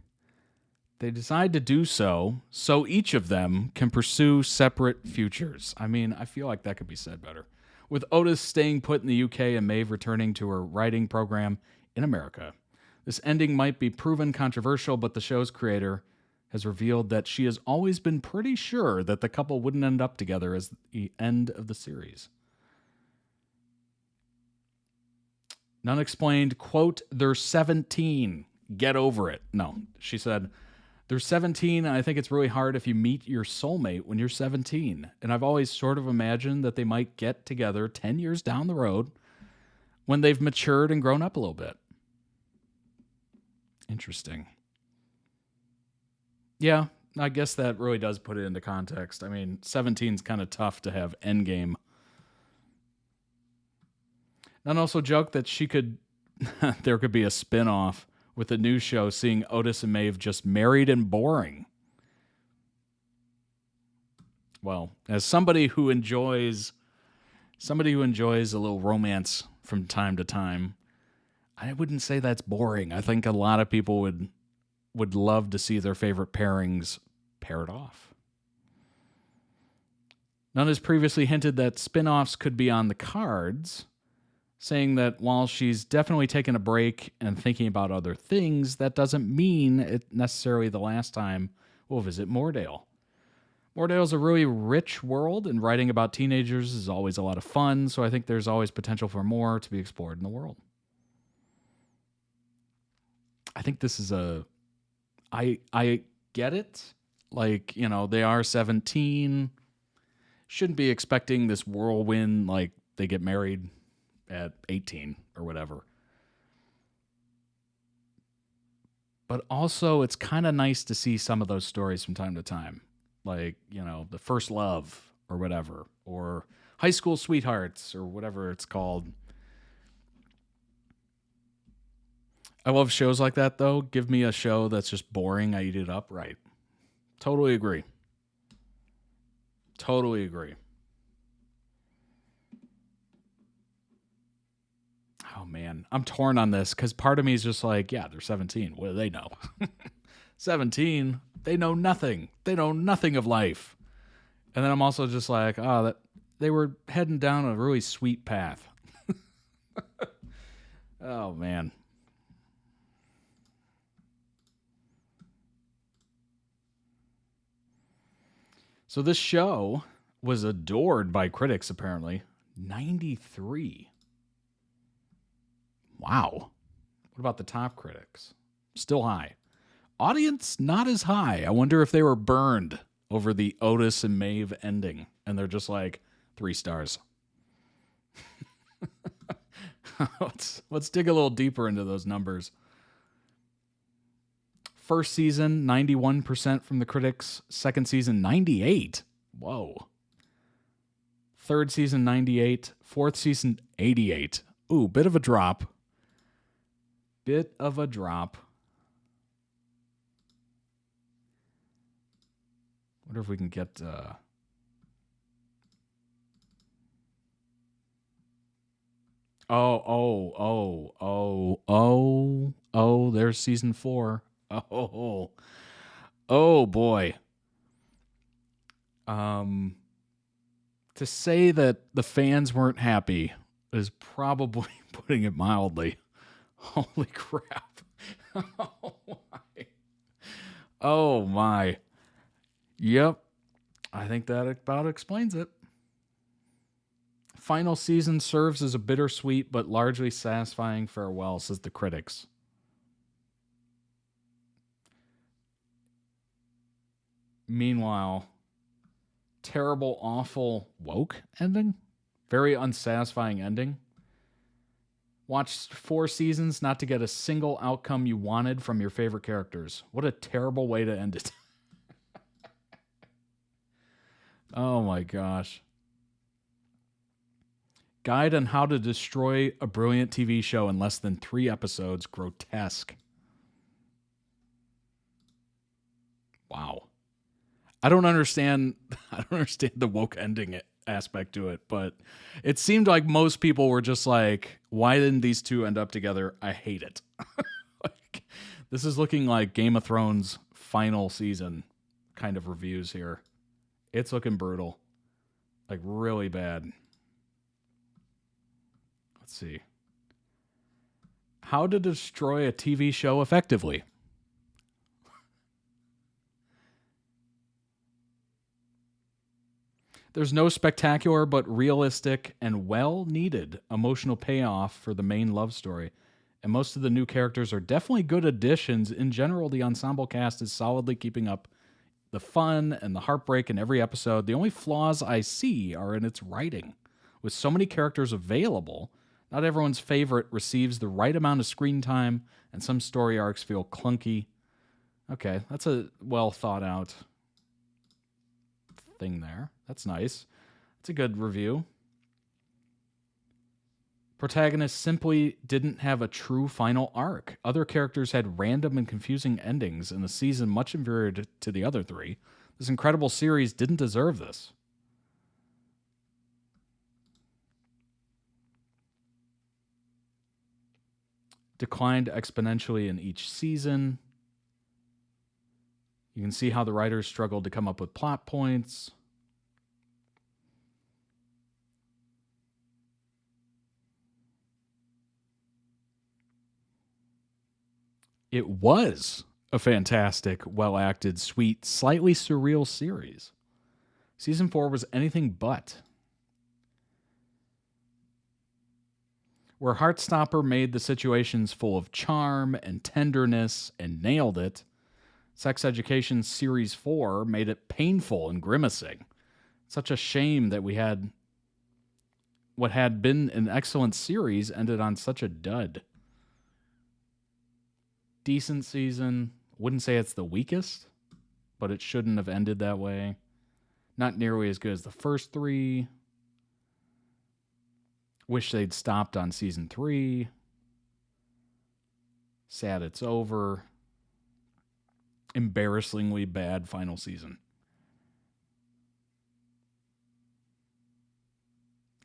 They decide to do so each of them can pursue separate futures. I mean, I feel like that could be said better. With Otis staying put in the UK and Maeve returning to her writing program in America. This ending might be proven controversial, but the show's creator has revealed that she has always been pretty sure that the couple wouldn't end up together as the end of the series. Nunn explained, quote, "They're 17. Get over it." No, she said, "They're 17, and I think it's really hard if you meet your soulmate when you're 17. And I've always sort of imagined that they might get together 10 years down the road when they've matured and grown up a little bit." Interesting. Yeah, I guess that really does put it into context. I mean, 17's kind of tough to have Endgame. And also joke that she could, there could be a spin-off with a new show seeing Otis and Maeve just married and boring. Well, as somebody who enjoys a little romance from time to time, I wouldn't say that's boring. I think a lot of people would love to see their favorite pairings paired off. Nunn has previously hinted that spin-offs could be on the cards, saying that while she's definitely taken a break and thinking about other things, that doesn't mean it necessarily the last time we'll visit Moordale. Moordale's a really rich world, and writing about teenagers is always a lot of fun, so I think there's always potential for more to be explored in the world. I think this is I get it. Like, you know, they are 17. Shouldn't be expecting this whirlwind, like they get married at 18 or whatever. But also, it's kind of nice to see some of those stories from time to time. Like, you know, the first love or whatever, or high school sweethearts or whatever it's called. I love shows like that, though. Give me a show that's just boring. I eat it up. Right. Totally agree. Totally agree. Oh, man. I'm torn on this because part of me is just like, yeah, they're 17. What do they know? 17, they know nothing. They know nothing of life. And then I'm also just like, oh, that they were heading down a really sweet path. Oh, man. So this show was adored by critics, apparently. 93. Wow. What about the top critics? Still high. Audience, not as high. I wonder if they were burned over the Otis and Maeve ending. And they're just like, 3 stars. Let's dig a little deeper into those numbers. First season, 91% from the critics. Second season, 98. Whoa. Third season, 98. Fourth season, 88. Ooh, bit of a drop. Bit of a drop. Wonder if we can get... Oh, there's season 4. Oh boy. To say that the fans weren't happy is probably putting it mildly. Holy crap. Oh my. Yep. I think that about explains it. Final season serves as a bittersweet but largely satisfying farewell, says the critics. Meanwhile, terrible, awful, woke ending? Very unsatisfying ending. Watched 4 seasons not to get a single outcome you wanted from your favorite characters. What a terrible way to end it. Oh my gosh. Guide on how to destroy a brilliant TV show in less than 3 episodes. Grotesque. Wow. I don't understand the woke ending aspect to it, but it seemed like most people were just like, why didn't these two end up together? I hate it. Like, this is looking like Game of Thrones final season kind of reviews here. It's looking brutal. Like, really bad. Let's see. How to destroy a TV show effectively. There's no spectacular but realistic and well-needed emotional payoff for the main love story, and most of the new characters are definitely good additions. In general, the ensemble cast is solidly keeping up the fun and the heartbreak in every episode. The only flaws I see are in its writing. With so many characters available, not everyone's favorite receives the right amount of screen time, and some story arcs feel clunky Okay, that's a well thought out thing there. That's nice. It's a good review. Protagonist simply didn't have a true final arc. Other characters had random and confusing endings in a season much inferior to the other three. This incredible series didn't deserve this. Declined exponentially in each season. You can see how the writers struggled to come up with plot points. It was a fantastic, well-acted, sweet, slightly surreal series. Season 4 was anything but. Where Heartstopper made the situations full of charm and tenderness and nailed it, Sex Education Series 4 made it painful and grimacing. Such a shame that we had what had been an excellent series ended on such a dud. Decent season. Wouldn't say it's the weakest, but it shouldn't have ended that way. Not nearly as good as the first three. Wish they'd stopped on season 3. Sad it's over. Embarrassingly bad final season.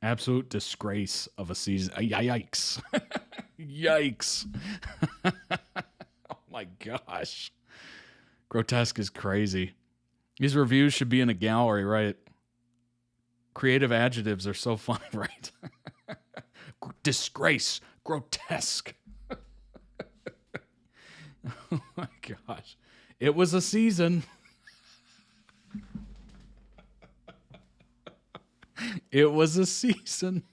Absolute disgrace of a season. Yikes. Yikes. Oh my gosh. Grotesque is crazy. These reviews should be in a gallery, right? Creative adjectives are so fun, right? Disgrace. Grotesque. Oh my gosh. It was a season. It was a season.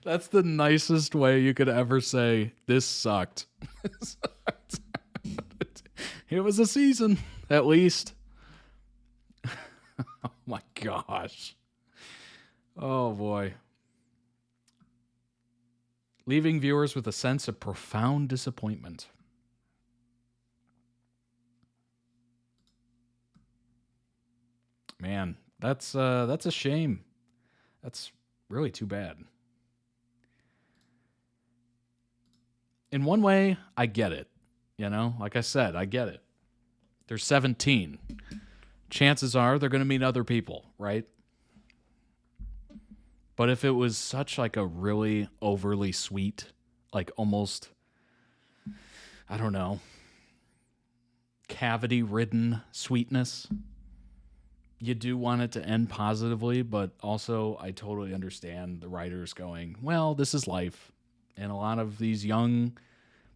That's the nicest way you could ever say, this sucked. It was a season, at least. Oh my gosh. Oh boy. Leaving viewers with a sense of profound disappointment. Man, that's a shame. That's really too bad. In one way, I get it. You know, like I said, I get it. They're 17. Chances are they're going to meet other people, right? But if it was such like a really overly sweet, like almost, I don't know, cavity-ridden sweetness, you do want it to end positively, but also I totally understand the writers going, well, this is life. And a lot of these young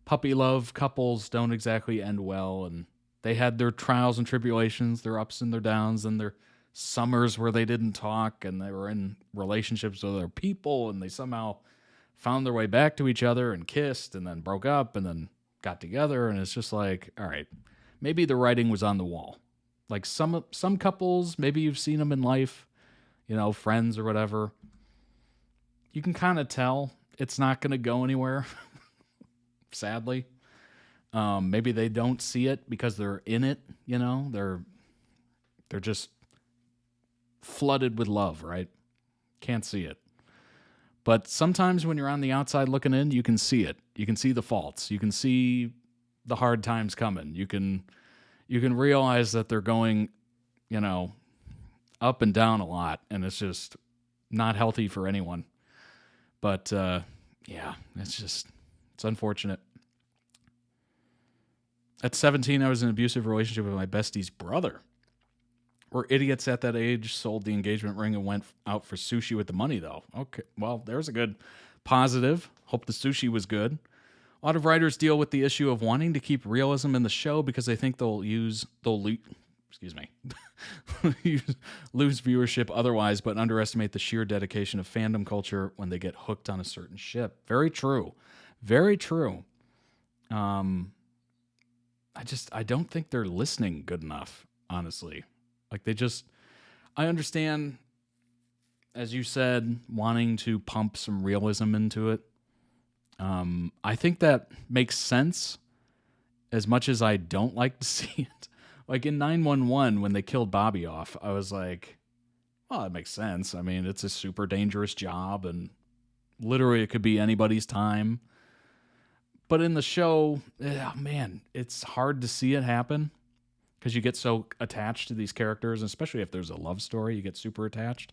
puppy love couples don't exactly end well. And they had their trials and tribulations, their ups and their downs, and their summers where they didn't talk and they were in relationships with other people and they somehow found their way back to each other and kissed and then broke up and then got together. And it's just like, all right, maybe the writing was on the wall. Like some couples, maybe you've seen them in life, you know, friends or whatever. You can kind of tell it's not going to go anywhere, sadly. Maybe they don't see it because they're in it, you know. They're just flooded with love, right? Can't see it. But sometimes when you're on the outside looking in, you can see it. You can see the faults. You can see the hard times coming. You can realize that they're going, you know, up and down a lot, and it's just not healthy for anyone. But yeah, it's unfortunate. At 17, I was in an abusive relationship with my bestie's brother. We're idiots at that age, sold the engagement ring and went out for sushi with the money, though. Okay, well, there's a good positive. Hope the sushi was good. A lot of writers deal with the issue of wanting to keep realism in the show because they think they'll lose viewership otherwise, but underestimate the sheer dedication of fandom culture when they get hooked on a certain ship. Very true. Very true. I don't think they're listening good enough, honestly. Like I understand, as you said, wanting to pump some realism into it. I think that makes sense as much as I don't like to see it, like in 911 when they killed Bobby off, I was like, well, that makes sense. I mean, it's a super dangerous job and literally it could be anybody's time. But in the show, man, it's hard to see it happen because you get so attached to these characters, especially if there's a love story, you get super attached.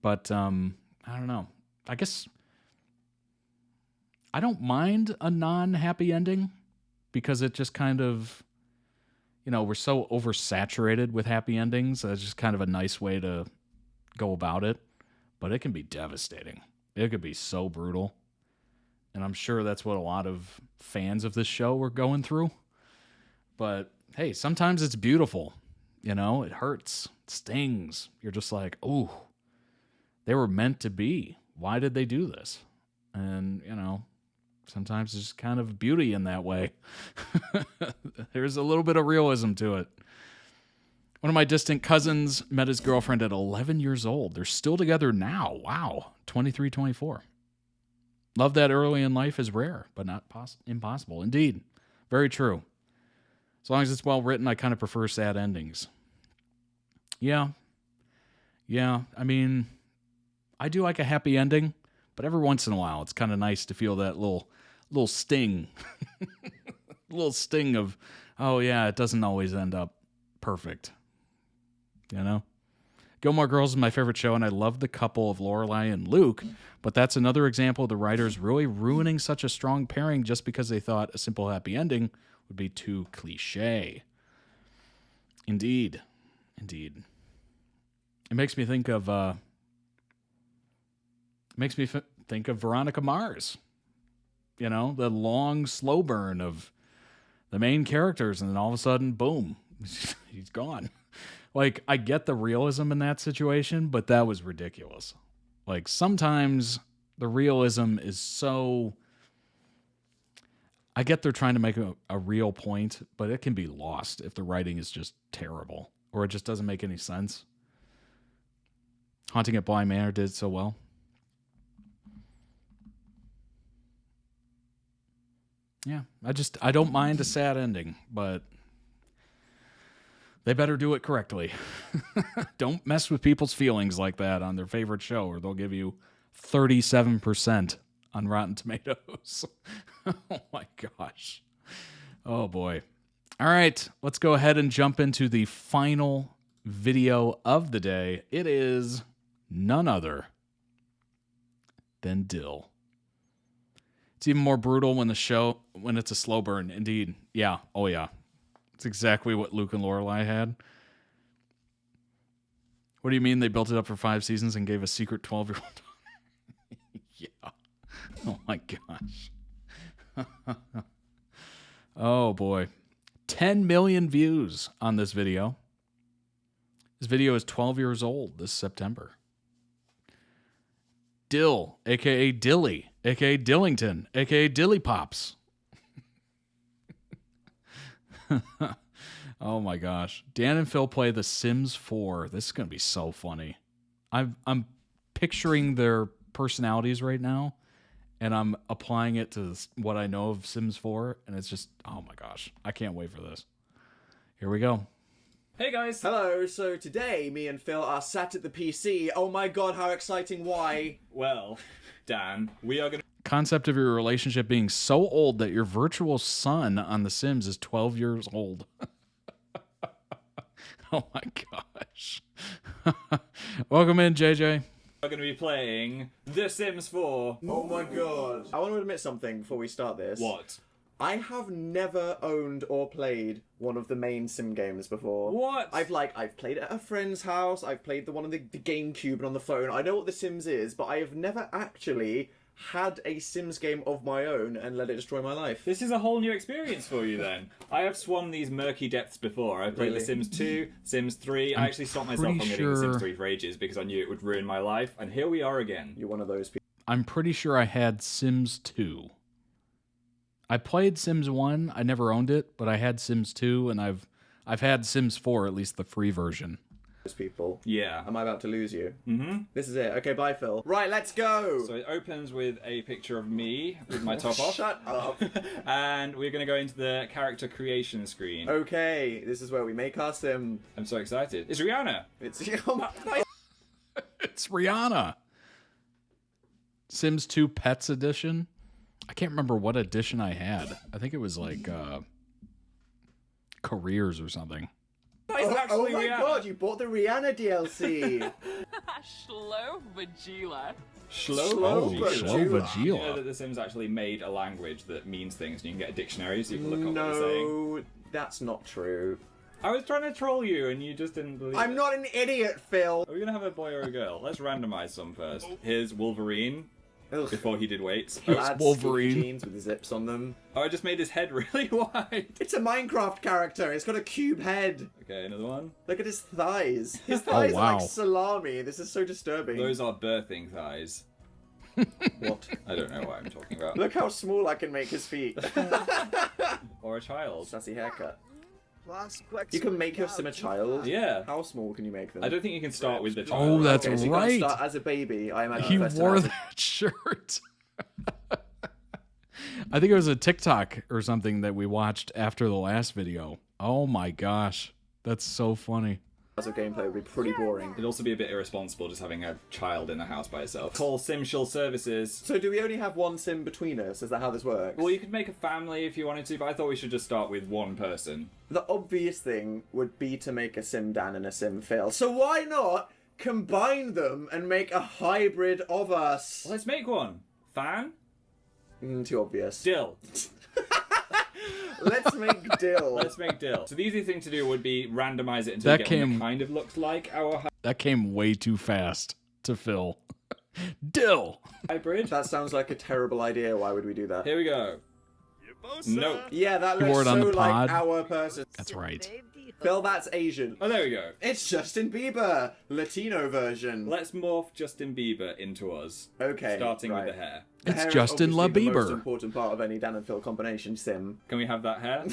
But I don't know. I guess I don't mind a non-happy ending because it just kind of, you know, we're so oversaturated with happy endings. That's just kind of a nice way to go about it. But it can be devastating. It could be so brutal. And I'm sure that's what a lot of fans of this show were going through. But hey, sometimes it's beautiful. You know, it hurts, it stings. You're just like, ooh, they were meant to be. Why did they do this? And, you know, sometimes there's kind of beauty in that way. There's a little bit of realism to it. One of my distant cousins met his girlfriend at 11 years old. They're still together now. Wow. 23, 24. Love that early in life is rare, but not impossible. Indeed. Very true. As long as it's well written, I kind of prefer sad endings. Yeah. Yeah. I mean, I do like a happy ending, but every once in a while, it's kind of nice to feel that little sting. Little sting of, oh yeah, it doesn't always end up perfect. You know? Gilmore Girls is my favorite show, and I love the couple of Lorelai and Luke, but that's another example of the writers really ruining such a strong pairing just because they thought a simple happy ending would be too cliche. Indeed. Indeed. It makes me think of think of Veronica Mars. You know, the long slow burn of the main characters, and then all of a sudden, boom, he's gone. Like, I get the realism in that situation, but that was ridiculous. Like, sometimes the realism is so... I get they're trying to make a real point, but it can be lost if the writing is just terrible, or it just doesn't make any sense. Haunting at Bly Manor did so well. Yeah, I don't mind a sad ending, but they better do it correctly. Don't mess with people's feelings like that on their favorite show, or they'll give you 37% on Rotten Tomatoes. Oh my gosh. Oh boy. All right, let's go ahead and jump into the final video of the day. It is none other than Dill. It's even more brutal when it's a slow burn. Indeed. Yeah. Oh yeah. It's exactly what Luke and Lorelai had. What do you mean they built it up for 5 seasons and gave a secret 12-year-old? Yeah. Oh my gosh. Oh boy. 10 million views on this video. This video is 12 years old this September. Dill, a.k.a. Dilly, a.k.a. Dillington, a.k.a. Dilly Pops. Oh my gosh. Dan and Phil play The Sims 4. This is going to be so funny. I'm picturing their personalities right now, and I'm applying it to what I know of Sims 4, and it's just, oh my gosh. I can't wait for this. Here we go. Hey guys! Hello, so today me and Phil are sat at the PC. Oh my god, how exciting, why? Well, Dan, we are gonna... Concept of your relationship being so old that your virtual son on The Sims is 12 years old. Oh my gosh. Welcome in, JJ. We're gonna be playing The Sims 4. Oh my god. I want to admit something before we start this. What? I have never owned or played one of the main Sim games before. What? I've played it at a friend's house, I've played the one on the GameCube and on the phone. I know what The Sims is, but I have never actually had a Sims game of my own and let it destroy my life. This is a whole new experience for you then. I have swum these murky depths before. I played The Sims 2, Sims 3. I actually stopped myself from getting The Sims 3 for ages because I knew it would ruin my life, and here we are again. You're one of those people. I'm pretty sure I had Sims 2. I played Sims 1. I never owned it, but I had Sims 2, and I've had Sims 4, at least the free version. people. Yeah. Am I about to lose you? Mm-hmm. This is it. Okay, bye, Phil. Right, let's go. So it opens with a picture of me with my top off. Shut up. And we're going to go into the character creation screen. Okay, this is where we make our sim. I'm so excited. It's Rihanna. It's It's Rihanna. Sims 2 Pets Edition. I can't remember what edition I had. I think it was like careers or something. Oh my god, you bought the Rihanna DLC. Shlovajila. Shlovajila. You know that The Sims actually made a language that means things, and you can get a dictionary so you can look up what it's saying. No, that's not true. I was trying to troll you, and you just didn't believe I'm it. not an idiot, Phil. Are we gonna have a boy or a girl? Let's randomize some first. Here's Wolverine. Ugh. Before he did weights. Lads, Wolverine. skinny jeans with the zips on them. Oh, I just made his head really wide. It's a Minecraft character. It's got a cube head. Okay, another one. Look at his thighs. His thighs wow. are like salami. This is so disturbing. Those are birthing thighs. What? I don't know what I'm talking about. Look how small I can make his feet. Or a child. Sassy haircut. You can make your sim a child? Yeah. How small can you make them? I don't think you can start with the child. Oh, that's okay, so you right. can't start as a baby. I imagine He first wore as a- that shirt. I think it was a TikTok or something that we watched after the last video. Oh my gosh. That's so funny. As a gameplay would be pretty boring. It'd also be a bit irresponsible just having a child in the house by itself. Call Simshal Services. So do we only have one sim between us? Is that how this works? Well, you could make a family if you wanted to, but I thought we should just start with one person. The obvious thing would be to make a sim Dan and a sim Phil. So why not combine them and make a hybrid of us? Let's make one. Fan? Too obvious. Dill. Let's make Dill. Let's make Dill. So the easy thing to do would be randomize it until That you get one came- that kind of looks like our That came way too fast to Phil. Dill. hybrid. That sounds like a terrible idea. Why would we do that? Here we go. Nope. Yeah, that You wore looks it on so the like pod? our person. That's right. Phil, that's Asian. Oh, there we go. It's Justin Bieber, Latino version. Let's morph Justin Bieber into us. Okay, Starting right. with the hair. The It's hair is Justin obviously the most LaBieber. important part of any Dan and Phil combination sim. Can we have that hair?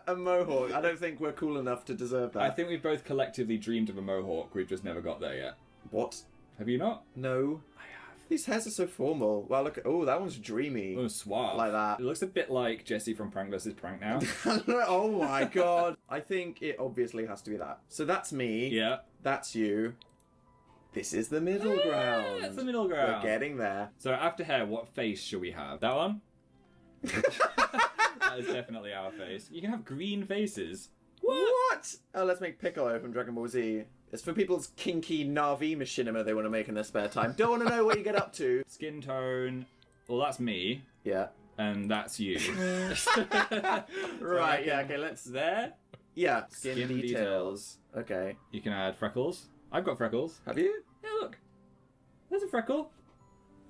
A mohawk. I don't think we're cool enough to deserve that. I think we've both collectively dreamed of a mohawk. We've just never got there yet. What? Have you not? No. I have. These hairs are so formal. Wow, look. Oh, that one's dreamy. Oh, suave. Like that. It looks a bit like Jesse from Prank vs. Prank now. Oh my god. I think it obviously has to be that. So that's me. Yeah. That's you. This is the middle ground. That's the middle ground. We're getting there. So after hair, what face should we have? That one? That is definitely our face. You can have green faces. What? Oh, let's make Piccolo from Dragon Ball Z. It's for people's kinky Na'vi machinima they want to make in their spare time. Don't want to know what you get up to. Skin tone. Well, that's me. Yeah. And that's you. Right, yeah, okay, let's... There. Yeah, Skin skin details. details. Okay. You can add freckles. I've got freckles. Have you? Yeah, look. There's a freckle.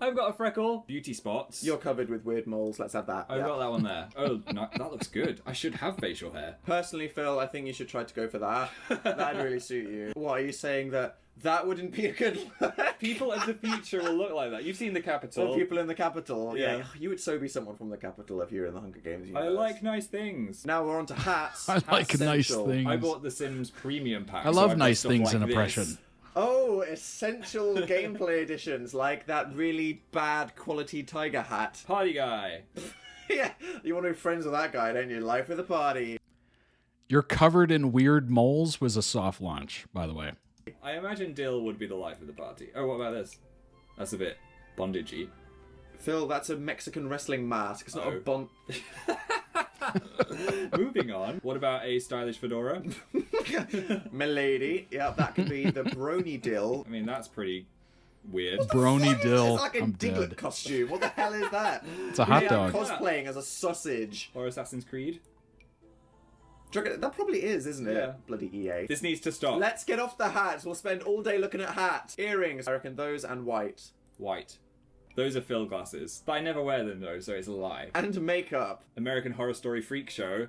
I've got a freckle. Beauty spots. You're covered with weird moles. Let's have that. I've yeah. got that one there. Oh, no, that looks good. I should have facial hair. Personally, Phil, I think you should try to go for that. That'd really suit you. What, are you saying that wouldn't be a good look? People of the future will look like that. You've seen the Capitol. Some people in the Capitol. Yeah. Yeah. You would so be someone from the Capitol if you were in the Hunger Games universe. I like nice things. Now we're on to hats. I like Hats nice essential. things. I bought the Sims Premium pack. I so love I've got nice stuff things like in this. oppression. Oh, essential gameplay editions, like that really bad quality tiger hat. Party guy. Yeah, you want to be friends with that guy, don't you? Life with a party. You're covered in weird moles was a soft launch, by the way. I imagine Dill would be the life of the party. Oh, what about this? That's a bit bondagey. Phil, that's a Mexican wrestling mask. It's not a bond. Moving on. What about a stylish fedora? Milady. Yeah, that could be the Brony Dill. I mean, that's pretty weird. Brony Dill. It's like a I'm Diglett dead. costume. What the hell is that? It's a hot Yeah, dog. cosplaying as a sausage. Or Assassin's Creed. That probably is, isn't it? Yeah. Bloody EA. This needs to stop. Let's get off the hats. We'll spend all day looking at hats. Earrings. I reckon those and white. White. Those are Phil glasses. But I never wear them though, so it's a lie. And makeup. American Horror Story Freak Show.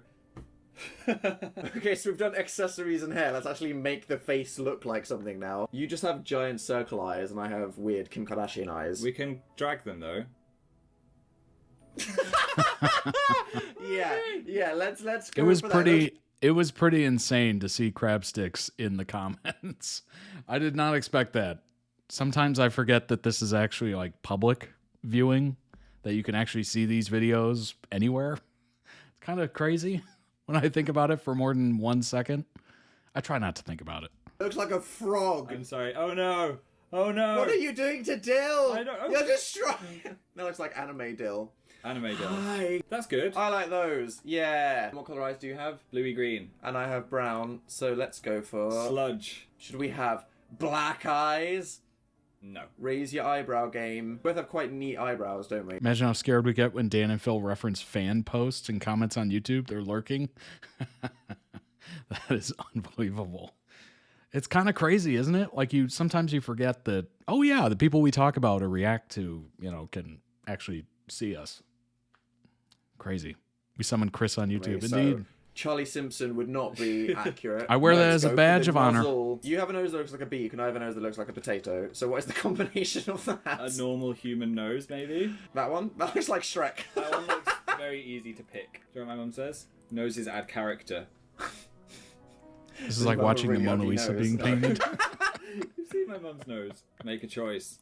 Okay, so we've done accessories and hair. Let's actually make the face look like something now. You just have giant circle eyes, and I have weird Kim Kardashian eyes. We can drag them though. Yeah, let's go. It was for that. pretty It was pretty insane to see crab sticks in the comments. I did not expect that. Sometimes I forget that this is actually like public viewing, that you can actually see these videos anywhere. It's kind of crazy when I think about it for more than 1 second. I try not to think about it. Looks like a frog. I'm sorry. Oh no. Oh no. What are you doing to Dill? I don't know. You're destroying. That looks like anime Dill. Anime Dill. Hi. That's good. I like those. Yeah. What colour eyes do you have? Bluey green. And I have brown. So let's go for Sludge. Should we have black eyes? No. Raise your eyebrow game. Both have quite neat eyebrows, don't we? Imagine how scared we get when Dan and Phil reference fan posts and comments on YouTube. They're lurking. That is unbelievable. It's kind of crazy, isn't it? Like sometimes you forget that, oh yeah, the people we talk about or react to, can actually see us. Crazy. We summoned Chris on YouTube. So, Indeed. Charlie Simpson would not be accurate. I wear that Let's as a go for badge the of honor. muzzle. You have a nose that looks like a bee. You can have a nose that looks like a potato. So what is the combination of that? A normal human nose, maybe? That one? That looks like Shrek. That one looks very easy to pick. Do you know what my mum says? Noses add character. This is like watching the Mona Lisa being painted. You've seen my mum's nose. Make a choice.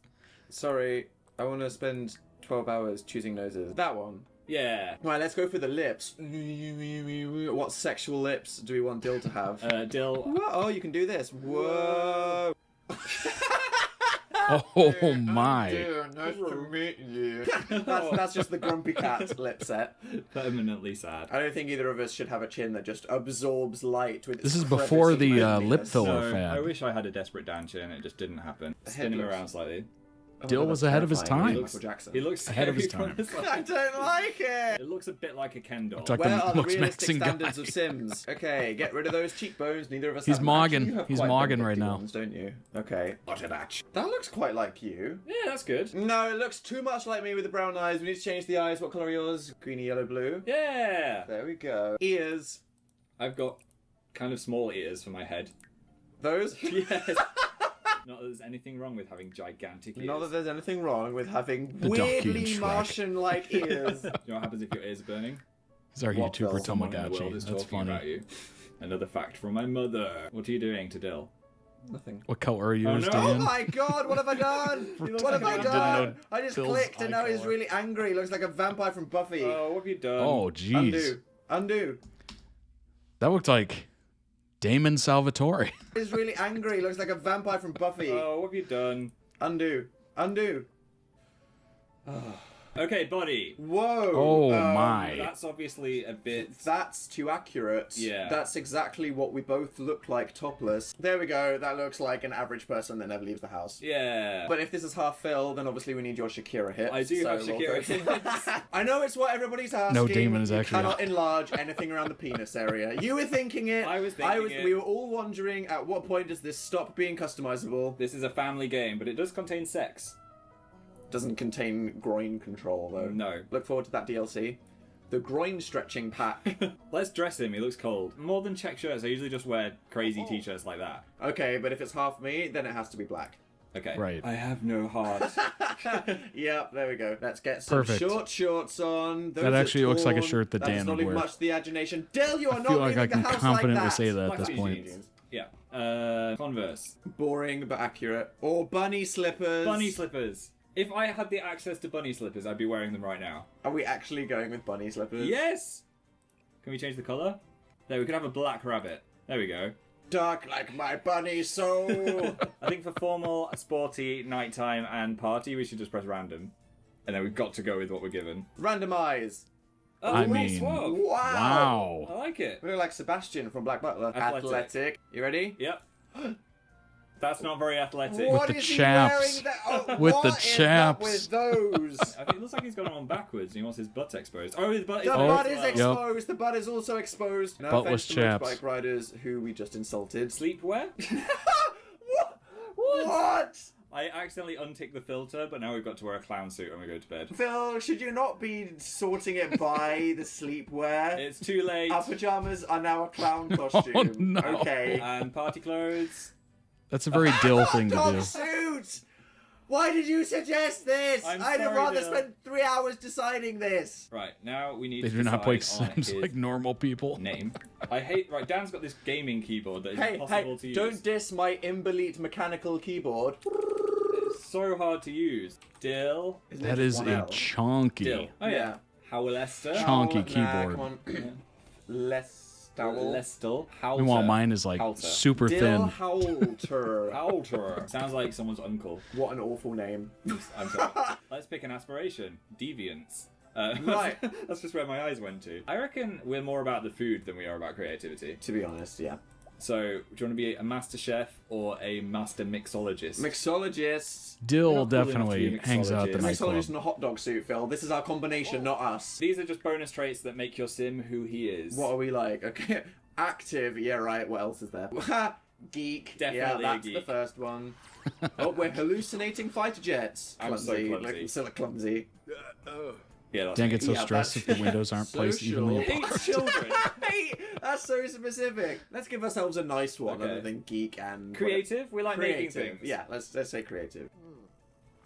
Sorry, I want to spend 12 hours choosing noses. That one. Yeah. Right, let's go for the lips. What sexual lips do we want Dill to have? Dill. What? Oh, you can do this. Whoa. Oh my. Nice to meet you. That's just the grumpy cat lip set. Permanently sad. I don't think either of us should have a chin that just absorbs light with its This is before the crevices. lip filler No, fad. I wish I had a desperate down chin. It just didn't happen. Spin him around slightly. Dill was ahead of his time. Michael Jackson. He looks Ahead of his scary time. from the I side. don't like it. It looks a bit like a Ken doll. Looks like Where are the looks realistic Mexican standards guy. of Sims? Okay, get rid of those cheekbones. Neither of us He's have them. Actually, mogging. you have He's quite mogging big right now. ones, don't you? Okay. That looks quite like you. Yeah, that's good. No, it looks too much like me with the brown eyes. We need to change the eyes. What colour are yours? Greeny, yellow, blue. Yeah. There we go. Ears. I've got kind of small ears for my head. Those? Yes. Not that there's anything wrong with having gigantic ears. Not that there's anything wrong with having The donkey in weirdly Shrek. Martian-like ears. Do you know what happens if your ears are burning? He's our What YouTuber Bill? Someone in the world Tamagotchi. is That's talking funny. about you. Another fact from my mother. What are you doing to Dill? Nothing. What color are you, Oh, no. Oh Dan? my god, what have I done? What have I Didn't know done? I just Phil's clicked and eye now he's color. really angry. He looks like a vampire from Buffy. Oh, what have you done? Oh, jeez. Undo. Undo. That looked like Damon Salvatore. He's really angry. He looks like a vampire from Buffy. Oh, what have you done? Undo. Undo. Okay, body. Whoa. Oh my. That's obviously a bit... That's too accurate. Yeah. That's exactly what we both look like topless. There we go. That looks like an average person that never leaves the house. Yeah. But if this is half Phil, then obviously we need your Shakira hits. I do have we'll Shakira go for- hits. I know it's what everybody's asking. No, Damon is You actually cannot enlarge anything around the penis area. You were thinking it. I was thinking it. We were all wondering at what point does this stop being customizable. This is a family game, but it does contain sex. Doesn't contain groin control though. No. Look forward to that DLC. The groin stretching pack. Let's dress him. He looks cold. More than check shirts, I usually just wear crazy t-shirts like that. Okay, but if it's half me, then it has to be black. Okay. Right. I have no heart. Yep, there we go. Let's get some Perfect. short shorts on. Those That are actually looks like a torn. shirt that That Dan does not would leave wear. much to the imagination. Dill, you are I not feel like I leaving can the house confidently like that. say that at Black this jeans. point. Yeah. Converse. Boring but accurate. Or bunny slippers. Bunny slippers. If I had the access to bunny slippers, I'd be wearing them right now. Are we actually going with bunny slippers? Yes! Can we change the colour? There, we could have a black rabbit. There we go. Dark like my bunny soul. I think for formal, sporty, nighttime, and party, we should just press random. And then we've got to go with what we're given. Randomize. Oh, I nice mean, swap. Wow. I like it. We look like Sebastian from Black Butler. Athletic. You ready? Yep. That's not very athletic. What the is he chaps. wearing there? Oh, With what the is up chaps. with those? I think it looks like he's gone on backwards and he wants his butt exposed. Oh, his butt The is butt is well. exposed. The butt is also exposed. No Buttless offense to chaps. motorbike riders who we just insulted. Sleepwear? What? I accidentally unticked the filter, but now we've got to wear a clown suit when we go to bed. Phil, should you not be sorting it by the sleepwear? It's too late. Our pajamas are now a clown costume. no. Okay. And party clothes. That's a very Dill thing to Dog do. suit! Why did you suggest this? I'm I'd have sorry, rather Dylan. spent 3 hours deciding this. Right, now we need They to do not play decide on Sims his like normal people. name. I hate... Right, Dan's got this gaming keyboard that is Hey, impossible to use. don't diss my imbolete mechanical keyboard. It's so hard to use. Dill. Isn't it That just is one a L? chunky. Dill. Oh, yeah. Howlter. Chunky Nah, keyboard. come on. Lestel. Howlter. Meanwhile, mine is like Howlter. super Dill thin. Howlter. Howlter. Sounds like someone's uncle. What an awful name. I'm sorry. Let's pick an aspiration. Deviance. Right. That's just where my eyes went to. I reckon we're more about the food than we are about creativity. To be honest, yeah. So, do you want to be a master chef or a master mixologist? Mixologist. Dill You're not cool enough to definitely be a hangs out at the mixologist. nightclub. Mixologist in a hot dog suit, Phil. This is our combination, not us. These are just bonus traits that make your sim who he is. What are we like? Okay. Active. Yeah, right. What else is there? Geek. Definitely yeah, a that's geek. the first one. Oh, we're hallucinating fighter jets. I'm so clumsy. Like, so clumsy. Yeah, that's Dan me. gets so Yeah, stressed if the windows aren't placed evenly Social. apart. Hates children. Hey, that's so specific. Let's give ourselves a nice one Okay. other than geek and Creative? We like making creative. things. Yeah, let's say creative.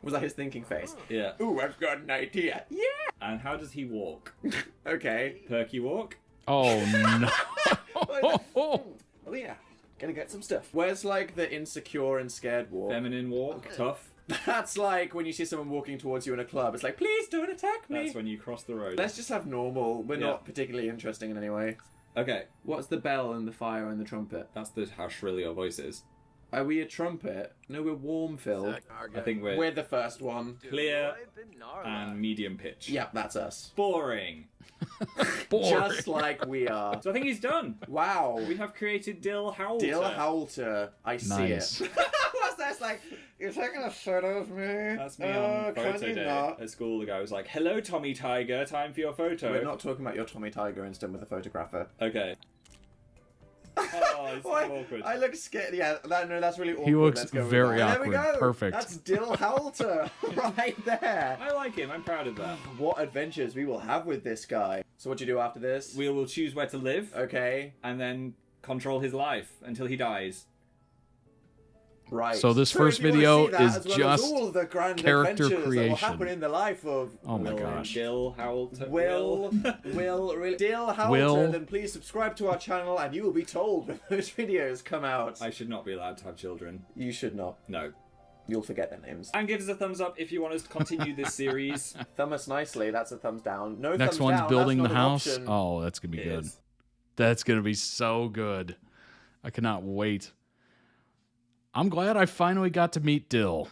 Was that his thinking face? Yeah. Ooh, I've got an idea. Yeah. And how does he walk? Okay. Perky walk? Oh no! Oh yeah. Gonna get some stuff. Where's like the insecure and scared walk? Feminine walk? Tough? That's like when you see someone walking towards you in a club. It's like, please don't attack me. That's when you cross the road. Let's just have normal. We're Yeah. not particularly interesting in any way. Okay, What's the bell and the fire and the trumpet? that's how shrill your voice is. Are we a trumpet? No, we're warm, Phil. I think We're the first one. clear and medium pitch. Yeah, that's us. Boring. Boring. Just like we are. So I think he's done. Wow. We have created Dill Howlter. Dill Howlter. I see Nice. it. What's that? It's like, you're taking a photo of me? That's me on can photo you day not? at school. The guy was like, "Hello, Tommy Tiger. Time for your photo." We're not talking about your Tommy Tiger instead with a photographer. Okay. Oh, it's so Why? awkward. I look scared. Yeah, that's really awkward. He looks Let's go with very that. There we awkward. go. Perfect. That's Dill Howlter right there. I like him. I'm proud of that. What adventures we will have with this guy. So what do you do after this? We will choose where to live Okay. and then control his life until he dies. Right. So this if first you wanna video see that, is as well as just all the grand character adventures that will creation. happen in the life of Oh my Will gosh. Dill Howlter. Will Dill Howlter, Will. then please subscribe to our channel and you will be told when those videos come out. I should not be allowed to have children. You should not. No. You'll forget their names. And give us a thumbs up if you want us to continue this series. Thumb us nicely, that's a thumbs down. No Next thumbs one's down, building the that's not an house. option. Oh, that's gonna be It good. is. That's gonna be so good. I cannot wait. I'm glad I finally got to meet Dill.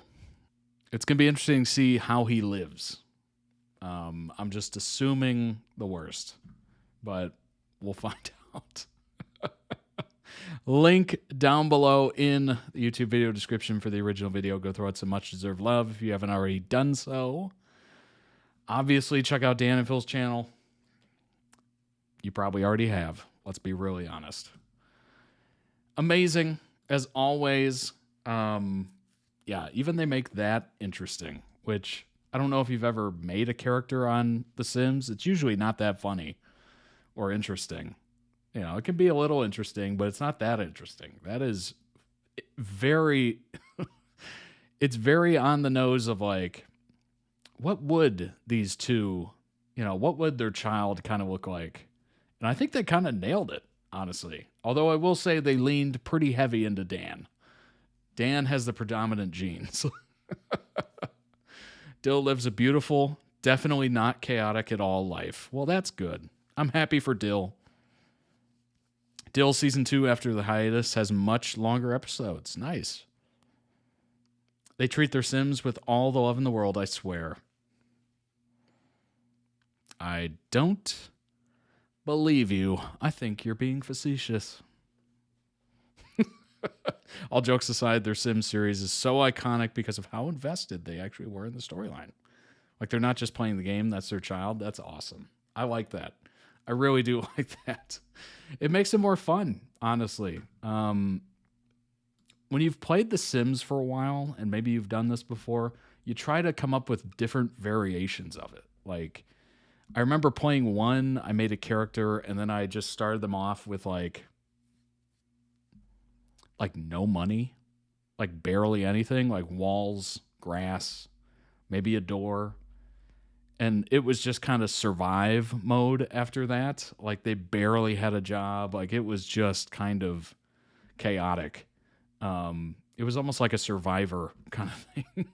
It's gonna be interesting to see how he lives. I'm just assuming the worst, but we'll find out. Link down below in the YouTube video description for the original video. Go throw out some much deserved love if you haven't already done so. Obviously, check out Dan and Phil's channel. You probably already have. Let's be really honest. Amazing, as always. Yeah, even they make that interesting, which I don't know if you've ever made a character on The Sims. It's usually not that funny or interesting. You know, it can be a little interesting, but it's not that interesting. That is very, it's very on the nose of like, what would these two, what would their child kind of look like? And I think they kind of nailed it, honestly. Although I will say they leaned pretty heavy into Dan. Dan has the predominant genes. Dill lives a beautiful, definitely not chaotic at all life. Well, that's good. I'm happy for Dill. Dill Season 2 after the hiatus has much longer episodes. Nice. They treat their Sims with all the love in the world, I swear. I don't believe you. I think you're being facetious. All jokes aside, their Sims series is so iconic because of how invested they actually were in the storyline. Like, they're not just playing the game, that's their child. That's awesome. I like that. I really do like that. It makes it more fun, honestly. When you've played The Sims for a while, and maybe you've done this before, you try to come up with different variations of it. Like, I remember playing one, I made a character, and then I just started them off with like no money, like barely anything, like walls, grass, maybe a door. And it was just kind of survive mode after that. Like they barely had a job. Like it was just kind of chaotic. It was almost like a Survivor kind of thing.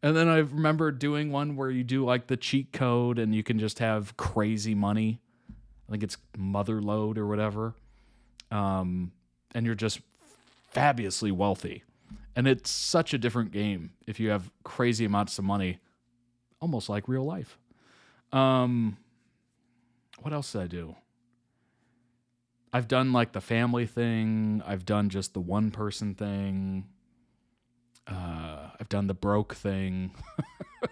And then I remember doing one where you do like the cheat code and you can just have crazy money. I think it's Motherload or whatever. And you're just fabulously wealthy. And it's such a different game if you have crazy amounts of money, almost like real life. What else did I do? I've done like the family thing. I've done just the one person thing. I've done the broke thing. I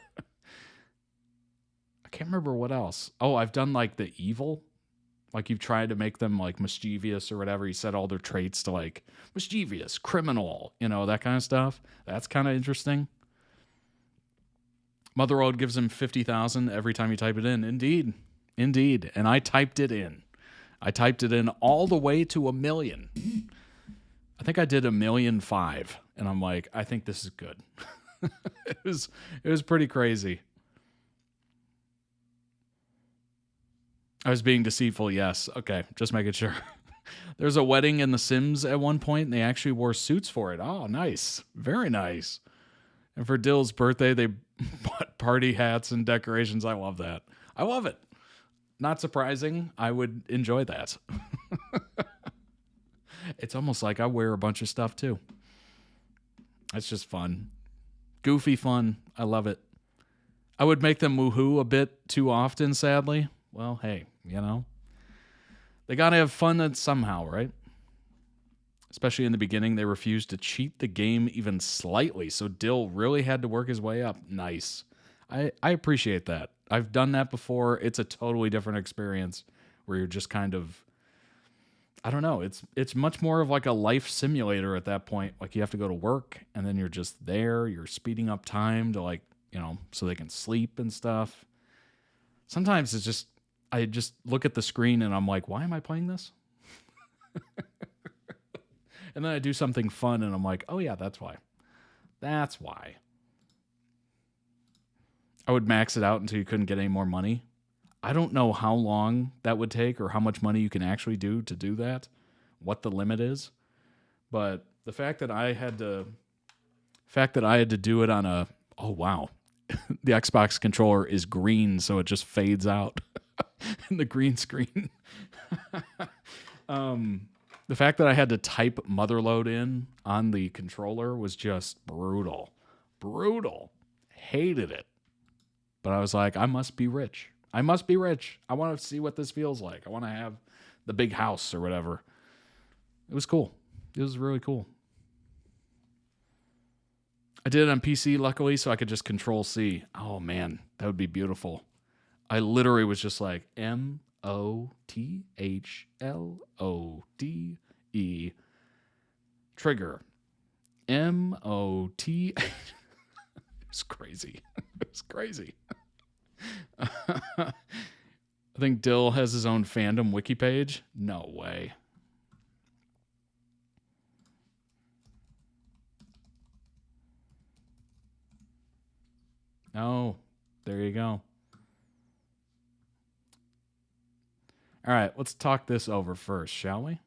can't remember what else. Oh, I've done like the evil. Like you've tried to make them like mischievous or whatever. You set all their traits to like mischievous, criminal, you know, that kind of stuff. That's kind of interesting. Motherload gives him 50,000 every time you type it in. Indeed. Indeed. And I typed it in. I typed it in all the way to 1 million. I think I did 1.5 million, and I'm like, I think this is good. It was pretty crazy. I was being deceitful, yes. Okay, just making sure. There's a wedding in The Sims at one point, and they actually wore suits for it. Oh, nice. Very nice. And for Dill's birthday, they bought party hats and decorations. I love that. I love it. Not surprising. I would enjoy that. It's almost like I wear a bunch of stuff too. It's just fun. Goofy fun. I love it. I would make them woohoo a bit too often, sadly. Well, hey, you know. They got to have fun somehow, right? Especially in the beginning, they refused to cheat the game even slightly, so Dill really had to work his way up. Nice. I appreciate that. I've done that before. It's a totally different experience where you're just kind of, I don't know, it's much more of like a life simulator at that point. Like you have to go to work and then you're just there. You're speeding up time to like, you know, so they can sleep and stuff. Sometimes it's just, I just look at the screen and I'm like, why am I playing this? And then I do something fun and I'm like, oh yeah, that's why. That's why. I would max it out until you couldn't get any more money. I don't know how long that would take or how much money you can actually do to do that, what the limit is. But the fact that I had to do it on a, oh wow, the Xbox controller is green, so it just fades out in the green screen. The fact that I had to type Motherload in on the controller was just brutal. Brutal. Hated it. But I was like, I must be rich. I must be rich. I want to see what this feels like. I want to have the big house or whatever. It was cool. It was really cool. I did it on PC, luckily, so I could just Control C. Oh, man, that would be beautiful. I literally was just like, MOTHLODE. Trigger. MOT. It's crazy. It's crazy. I think Dill has his own fandom wiki page. No way. Oh, there you go. All right, let's talk this over first, shall we?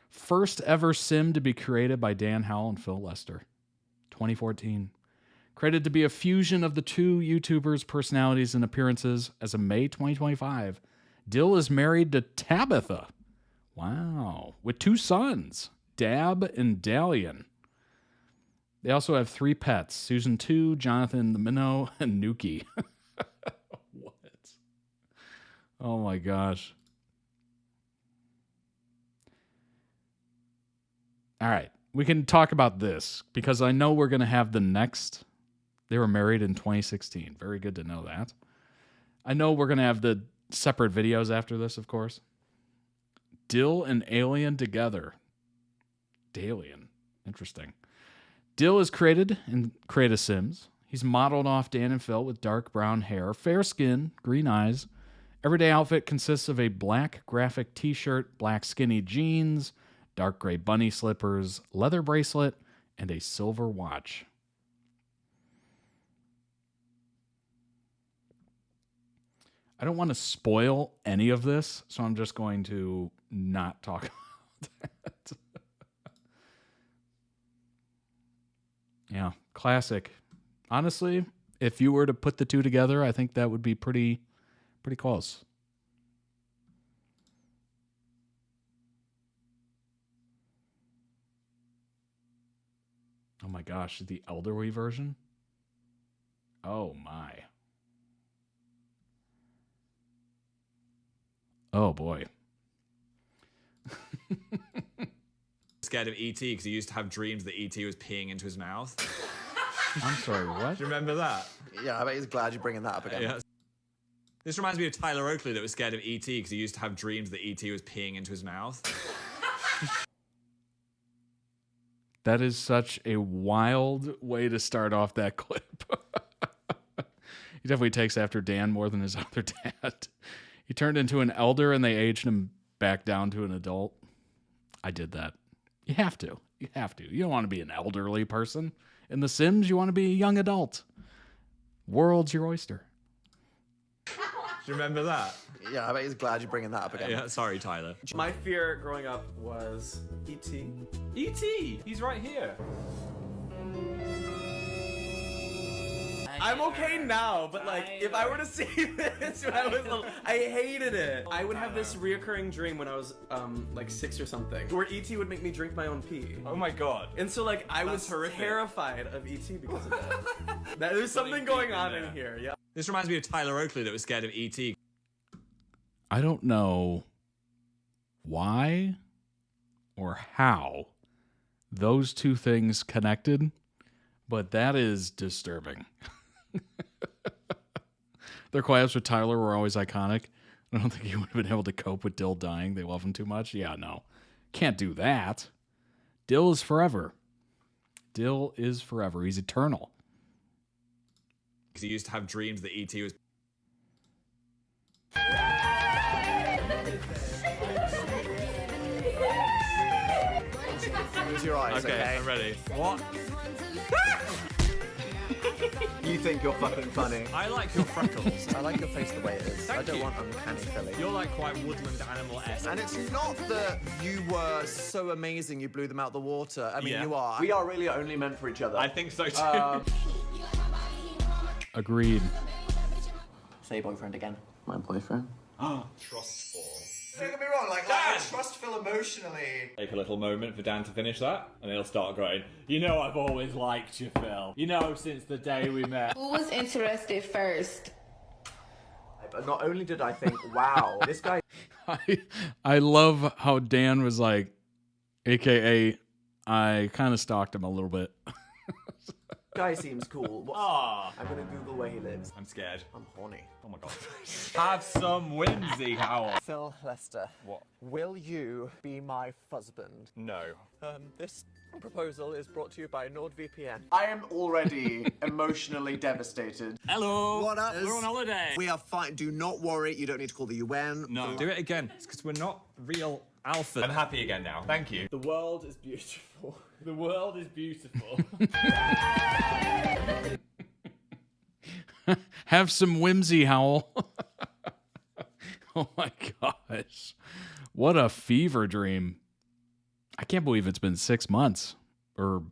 First ever sim to be created by Dan Howell and Phil Lester. 2014. Created to be a fusion of the two YouTubers' personalities and appearances. As of May 2025, Dill is married to Tabitha. Wow. With 2 sons, Dab and Dalian. They also have 3 pets, Susan 2, Jonathan the Minnow, and Nuki. What? Oh my gosh. All right. We can talk about this because I know we're going to have the next. They were married in 2016. Very good to know that. I know we're going to have the separate videos after this, of course. Dill and Alien together. Dalian. Interesting. Dill is created in Create Sims. He's modeled off Dan and Phil with dark brown hair, fair skin, green eyes. Everyday outfit consists of a black graphic t-shirt, black skinny jeans, dark gray bunny slippers, leather bracelet, and a silver watch. I don't want to spoil any of this, so I'm just going to not talk about that. Yeah, classic. Honestly, if you were to put the two together, I think that would be pretty close. Oh my gosh, the elderly version? Oh my. Oh boy. Scared of E.T. because he used to have dreams that E.T. was peeing into his mouth. I'm sorry, what? Do you remember that? Yeah, I bet he's glad you're bringing that up again. Yeah. This reminds me of Tyler Oakley that was scared of E.T. because he used to have dreams that E.T. was peeing into his mouth. That is such a wild way to start off that clip. He definitely takes after Dan more than his other dad. He turned into an elder and they aged him back down to an adult. I did that. You have to. You have to. You don't want to be an elderly person. In The Sims, you want to be a young adult. World's your oyster. Do you remember that? Yeah, I bet he's glad you're bringing that up again. Yeah, sorry, Tyler. My fear growing up was E.T. E.T. He's right here. I'm okay now, but like, if I were to see this when I was little, I hated it. I would have this reoccurring dream when I was like 6 or something, where E.T. would make me drink my own pee. Oh my god. And so like, I was horrific. terrified of E.T. because of that. There's something going on in here, yeah. This reminds me of Tyler Oakley that was scared of E.T. I don't know why or how those two things connected, but that is disturbing. Their collabs with Tyler were always iconic. I don't think he would have been able to cope with Dill dying. They love him too much. Yeah, no. Can't do that. Dill is forever. Dill is forever. He's eternal. Because he used to have dreams that E.T. was... Close your eyes, okay? I'm ready. What? You think you're fucking funny. I like your freckles. I like your face the way it is. I don't want uncanny Philly. You're like quite woodland animal-esque. And it's not that you were so amazing you blew them out the water. I mean, Yeah. you are. We are really only meant for each other. I think so too. Agreed. Say boyfriend again. My boyfriend? Trustful. Don't get me wrong, like I trust Phil emotionally. Take a little moment for Dan to finish that, and he'll start going, you know I've always liked you, Phil. You know since the day we met. Who was interested first? But not only did I think, wow, this guy... I love how Dan was like, AKA, I kind of stalked him a little bit. guy seems cool. Aw. I'm gonna Google where he lives. I'm scared. I'm horny. Oh my god. Have some whimsy, Howell. Phil Lester. What? Will you be my husband? No. This proposal is brought to you by NordVPN. I am already emotionally devastated. Hello. What up? We're on holiday. We are fine. Do not worry. You don't need to call the UN. No. Do it again. It's because we're not real alpha. I'm happy again now. Thank you. The world is beautiful. The world is beautiful. Have some whimsy, Howl. Oh my gosh. What a fever dream. I can't believe it's been 6 months. Or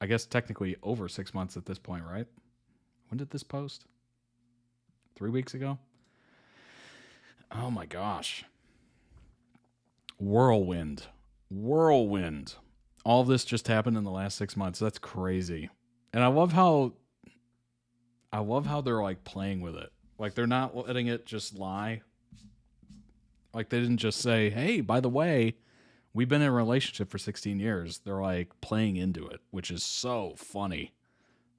I guess technically over 6 months at this point, right? When did this post? 3 weeks ago? Oh my gosh. Whirlwind. Whirlwind. All this just happened in the last 6 months. That's crazy. And I love how they're like playing with it. Like they're not letting it just lie. Like they didn't just say, hey, by the way, we've been in a relationship for 16 years. They're like playing into it, which is so funny.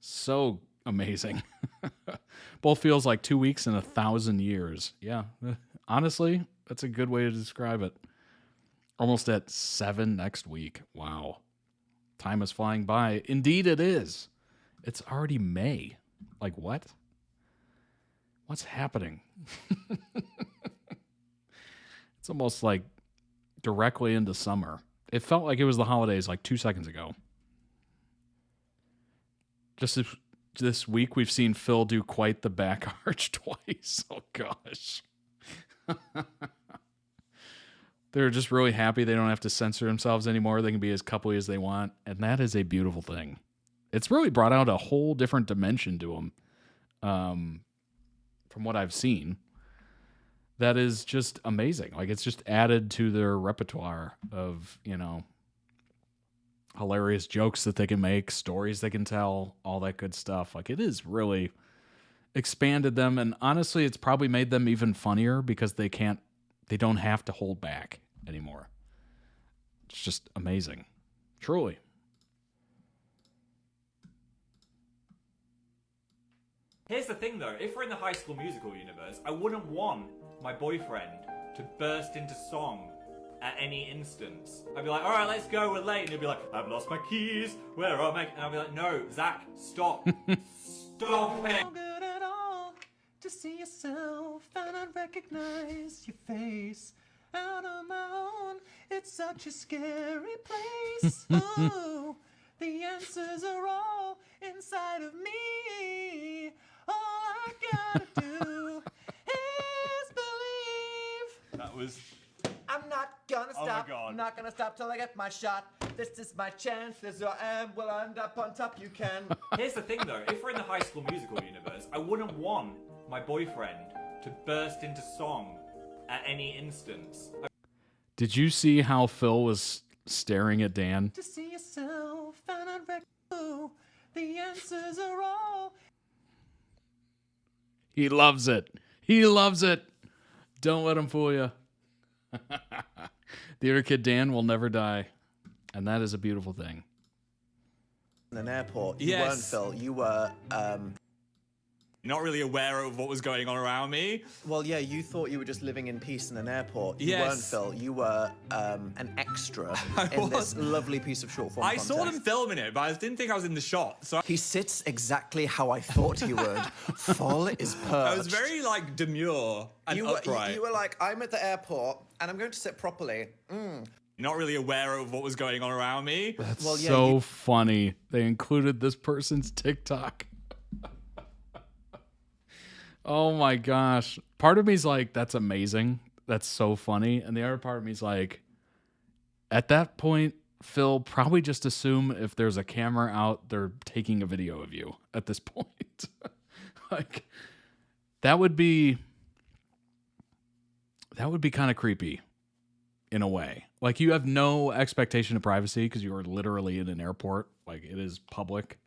So amazing. Both feels like 2 weeks and 1,000 years. Yeah. Honestly, that's a good way to describe it. Almost at 7 next week. Wow. Time is flying by. Indeed it is. It's already May. Like what? What's happening? It's almost like directly into summer. It felt like it was the holidays like 2 seconds ago. Just this week, we've seen Phil do quite the back arch twice. Oh, gosh. They're just really happy they don't have to censor themselves anymore. They can be as coupley as they want. And that is a beautiful thing. It's really brought out a whole different dimension to them. From what I've seen. That is just amazing. Like, it's just added to their repertoire of, you know, hilarious jokes that they can make, stories they can tell, all that good stuff. Like, it is really expanded them. And honestly, it's probably made them even funnier because they don't have to hold back anymore. It's just amazing. Truly. Here's the thing though, if we're in the High School Musical universe, I wouldn't want my boyfriend to burst into song at any instance. I'd be like, alright, let's go, we're late. And he'd be like, I've lost my keys, where are my... And I'd be like, no, Zach, stop. Stop it. Good at all to see yourself and I recognize your face out on my own. It's such a scary place. Oh, the answers are all inside of me. All I gotta do is believe. That was... I'm not gonna Oh my stop. God. I'm not gonna stop till I get my shot. This is my chance. This is who I am. Will I end up on top? You can. Here's the thing though, if we're in the High School Musical universe, I wouldn't want my boyfriend to burst into song at any instance. Did you see how Phil was staring at Dan? To see yourself and I recognize the answers are all. He loves it. He loves it. Don't let him fool you. Theater kid Dan will never die. And that is a beautiful thing. In an airport. You Yes. weren't, Phil. You were, Not really aware of what was going on around me. Well, yeah, you thought you were just living in peace in an airport. You Yes. weren't, Phil. You were an extra in this lovely piece of short form I saw content. them filming it, but I didn't think I was in the shot. So He sits exactly how I thought he would. Full is perched. I was very like demure and upright. You were like, I'm at the airport and I'm going to sit properly. Not really aware of what was going on around me. That's Well, yeah, so funny. They included this person's TikTok. Oh my gosh. Part of me's like, that's amazing. That's so funny. And the other part of me's like, at that point, Phil, probably just assume if there's a camera out, they're taking a video of you at this point. Like, that would be kind of creepy in a way. Like, you have no expectation of privacy because you are literally in an airport. Like, it is public.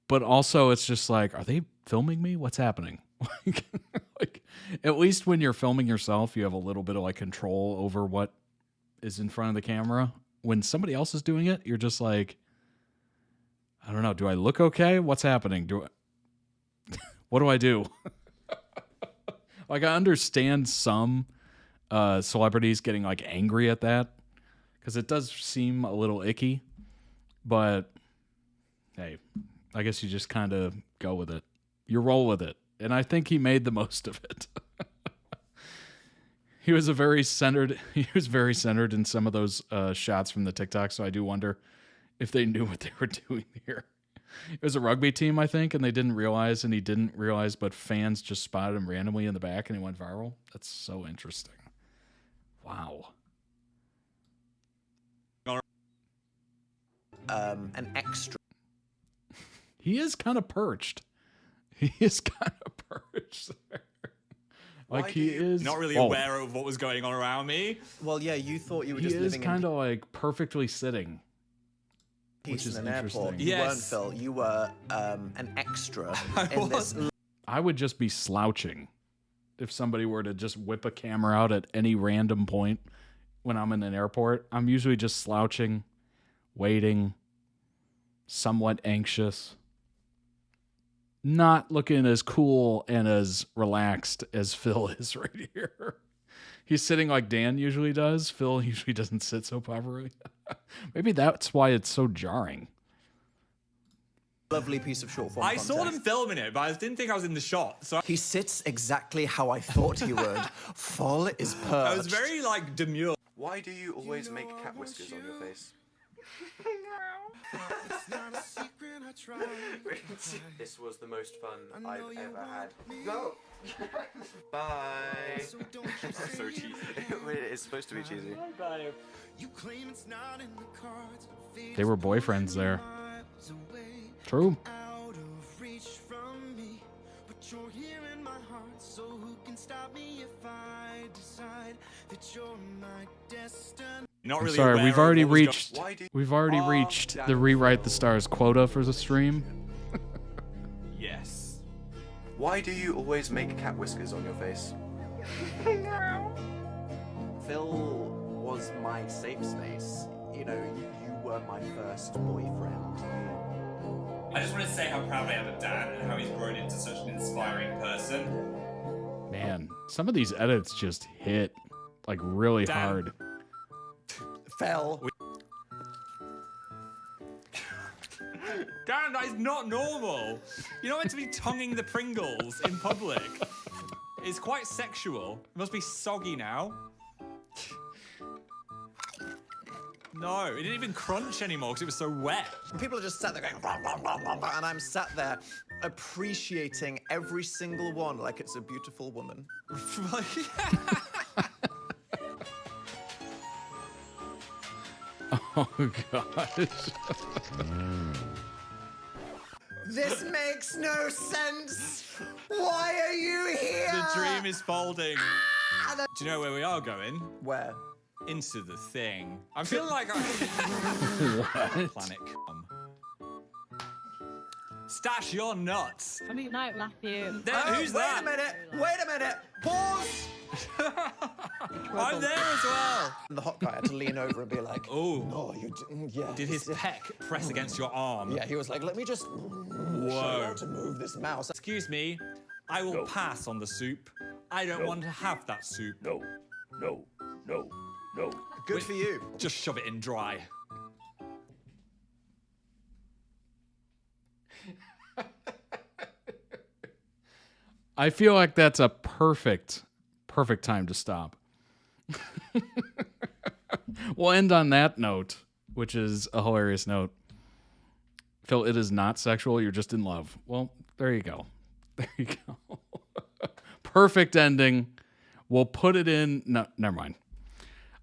But also, it's just like, are they filming me? What's happening? Like, at least when you're filming yourself, you have a little bit of like control over what is in front of the camera. When somebody else is doing it, you're just like, I don't know. Do I look okay? What's happening? What do I do? Like, I understand some celebrities getting like angry at that because it does seem a little icky. But hey, I guess you just kind of go with it. You roll with it. And I think he made the most of it. He was very centered in some of those shots from the TikTok. So I do wonder if they knew what they were doing here. It was a rugby team, I think, and they didn't realize, and he didn't realize, but fans just spotted him randomly in the back and he went viral. That's so interesting. Wow. An extra. He is kind of perched. He is kind of perched there. Like, he is not really aware of what was going on around me. Well, yeah, you thought you were He just is living kind of like perfectly sitting. peace Which is in an airport. interesting. You Yes. weren't, Phil. You were an extra in this. I would just be slouching if somebody were to just whip a camera out at any random point when I'm in an airport. I'm usually just slouching, waiting, somewhat anxious, not looking as cool and as relaxed as Phil is right here. He's sitting like Dan usually does. Phil usually doesn't sit so properly. Maybe that's why it's so jarring. Lovely piece of short form I saw content. them filming it, but I didn't think I was in the shot. So He sits exactly how I thought he would. Full is perched. I was very like demure. Why do you always make cat whiskers on your face? This was the most fun I've ever had. Go! Bye! So cheesy. It's supposed to be cheesy. Bye. They were boyfriends there. True. Not I'm really sorry, aware we've of already what was reached going- we've already reached the Rewrite the Stars quota for the stream. Yes. Why do you always make cat whiskers on your face? Phil was my safe space. You know, you were my first boyfriend. I just want to say how proud I am of Dan and how he's grown into such an inspiring person. Man, some of these edits just hit like really Dan. hard. Phil. Dan, that is not normal. You're not meant to be tonguing the Pringles in public. It's quite sexual. It must be soggy now. No, it didn't even crunch anymore because it was so wet. People are just sat there going, "Rom, rom, rom, rom," and I'm sat there appreciating every single one like it's a beautiful woman. Oh gosh. This makes no sense. Why are you here? The dream is folding. Do you know where we are going? Where? Into the thing. I'm feeling like I... What? Planet cum. Stash your nuts. I mean, no, Matthew. Who's that? Wait a minute. Pause. I'm there as well. And the hot guy had to lean over and be like, "Oh, no, you didn't." Yeah. Did his peck press against your arm? Yeah, he was like, "Let me just show you how to move this mouse." Excuse me, I will pass on the soup. I don't want to have that soup. No. Good for you. Just shove it in dry. I feel like that's a perfect time to stop. We'll end on that note, which is a hilarious note. Phil, it is not sexual. You're just in love. Well, there you go. There you go. Perfect ending. We'll put it in. No, never mind.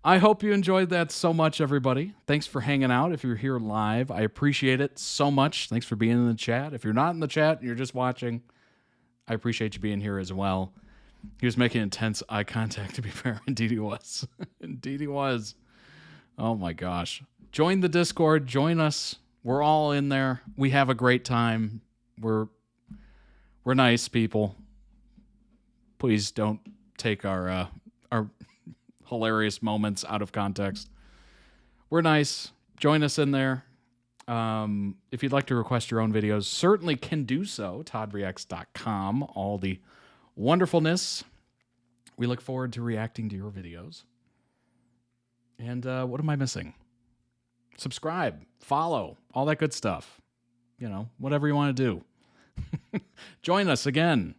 I hope you enjoyed that so much, everybody. Thanks for hanging out. If you're here live, I appreciate it so much. Thanks for being in the chat. If you're not in the chat and you're just watching, I appreciate you being here as well. He was making intense eye contact, to be fair. Indeed he was. Indeed he was. Oh my gosh. Join the Discord. Join us. We're all in there. We have a great time. We're nice people. Please don't take our hilarious moments out of context. We're nice. Join us in there. If you'd like to request your own videos, certainly can do so. ToddReacts.com. All the wonderfulness. We look forward to reacting to your videos. And what am I missing? Subscribe, follow, all that good stuff. You know, whatever you want to do. Join us again.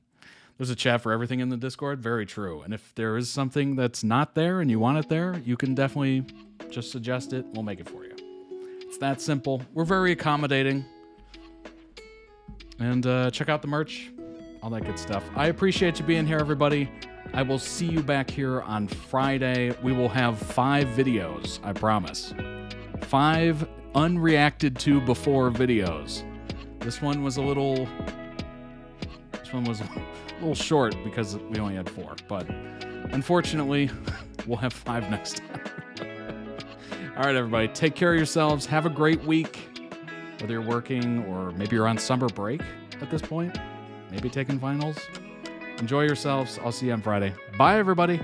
There's a chat for everything in the Discord. Very true. And if there is something that's not there and you want it there, you can definitely just suggest it. We'll make it for you. It's that simple. We're very accommodating. And check out the merch. All that good stuff. I appreciate you being here, everybody. I will see you back here on Friday. We will have 5 videos, I promise. 5 unreacted to before videos. This one was a little short because we only had 4, but unfortunately, we'll have 5 next time. All right, everybody, take care of yourselves. Have a great week, whether you're working or maybe you're on summer break at this point, maybe taking finals. Enjoy yourselves. I'll see you on Friday. Bye, everybody.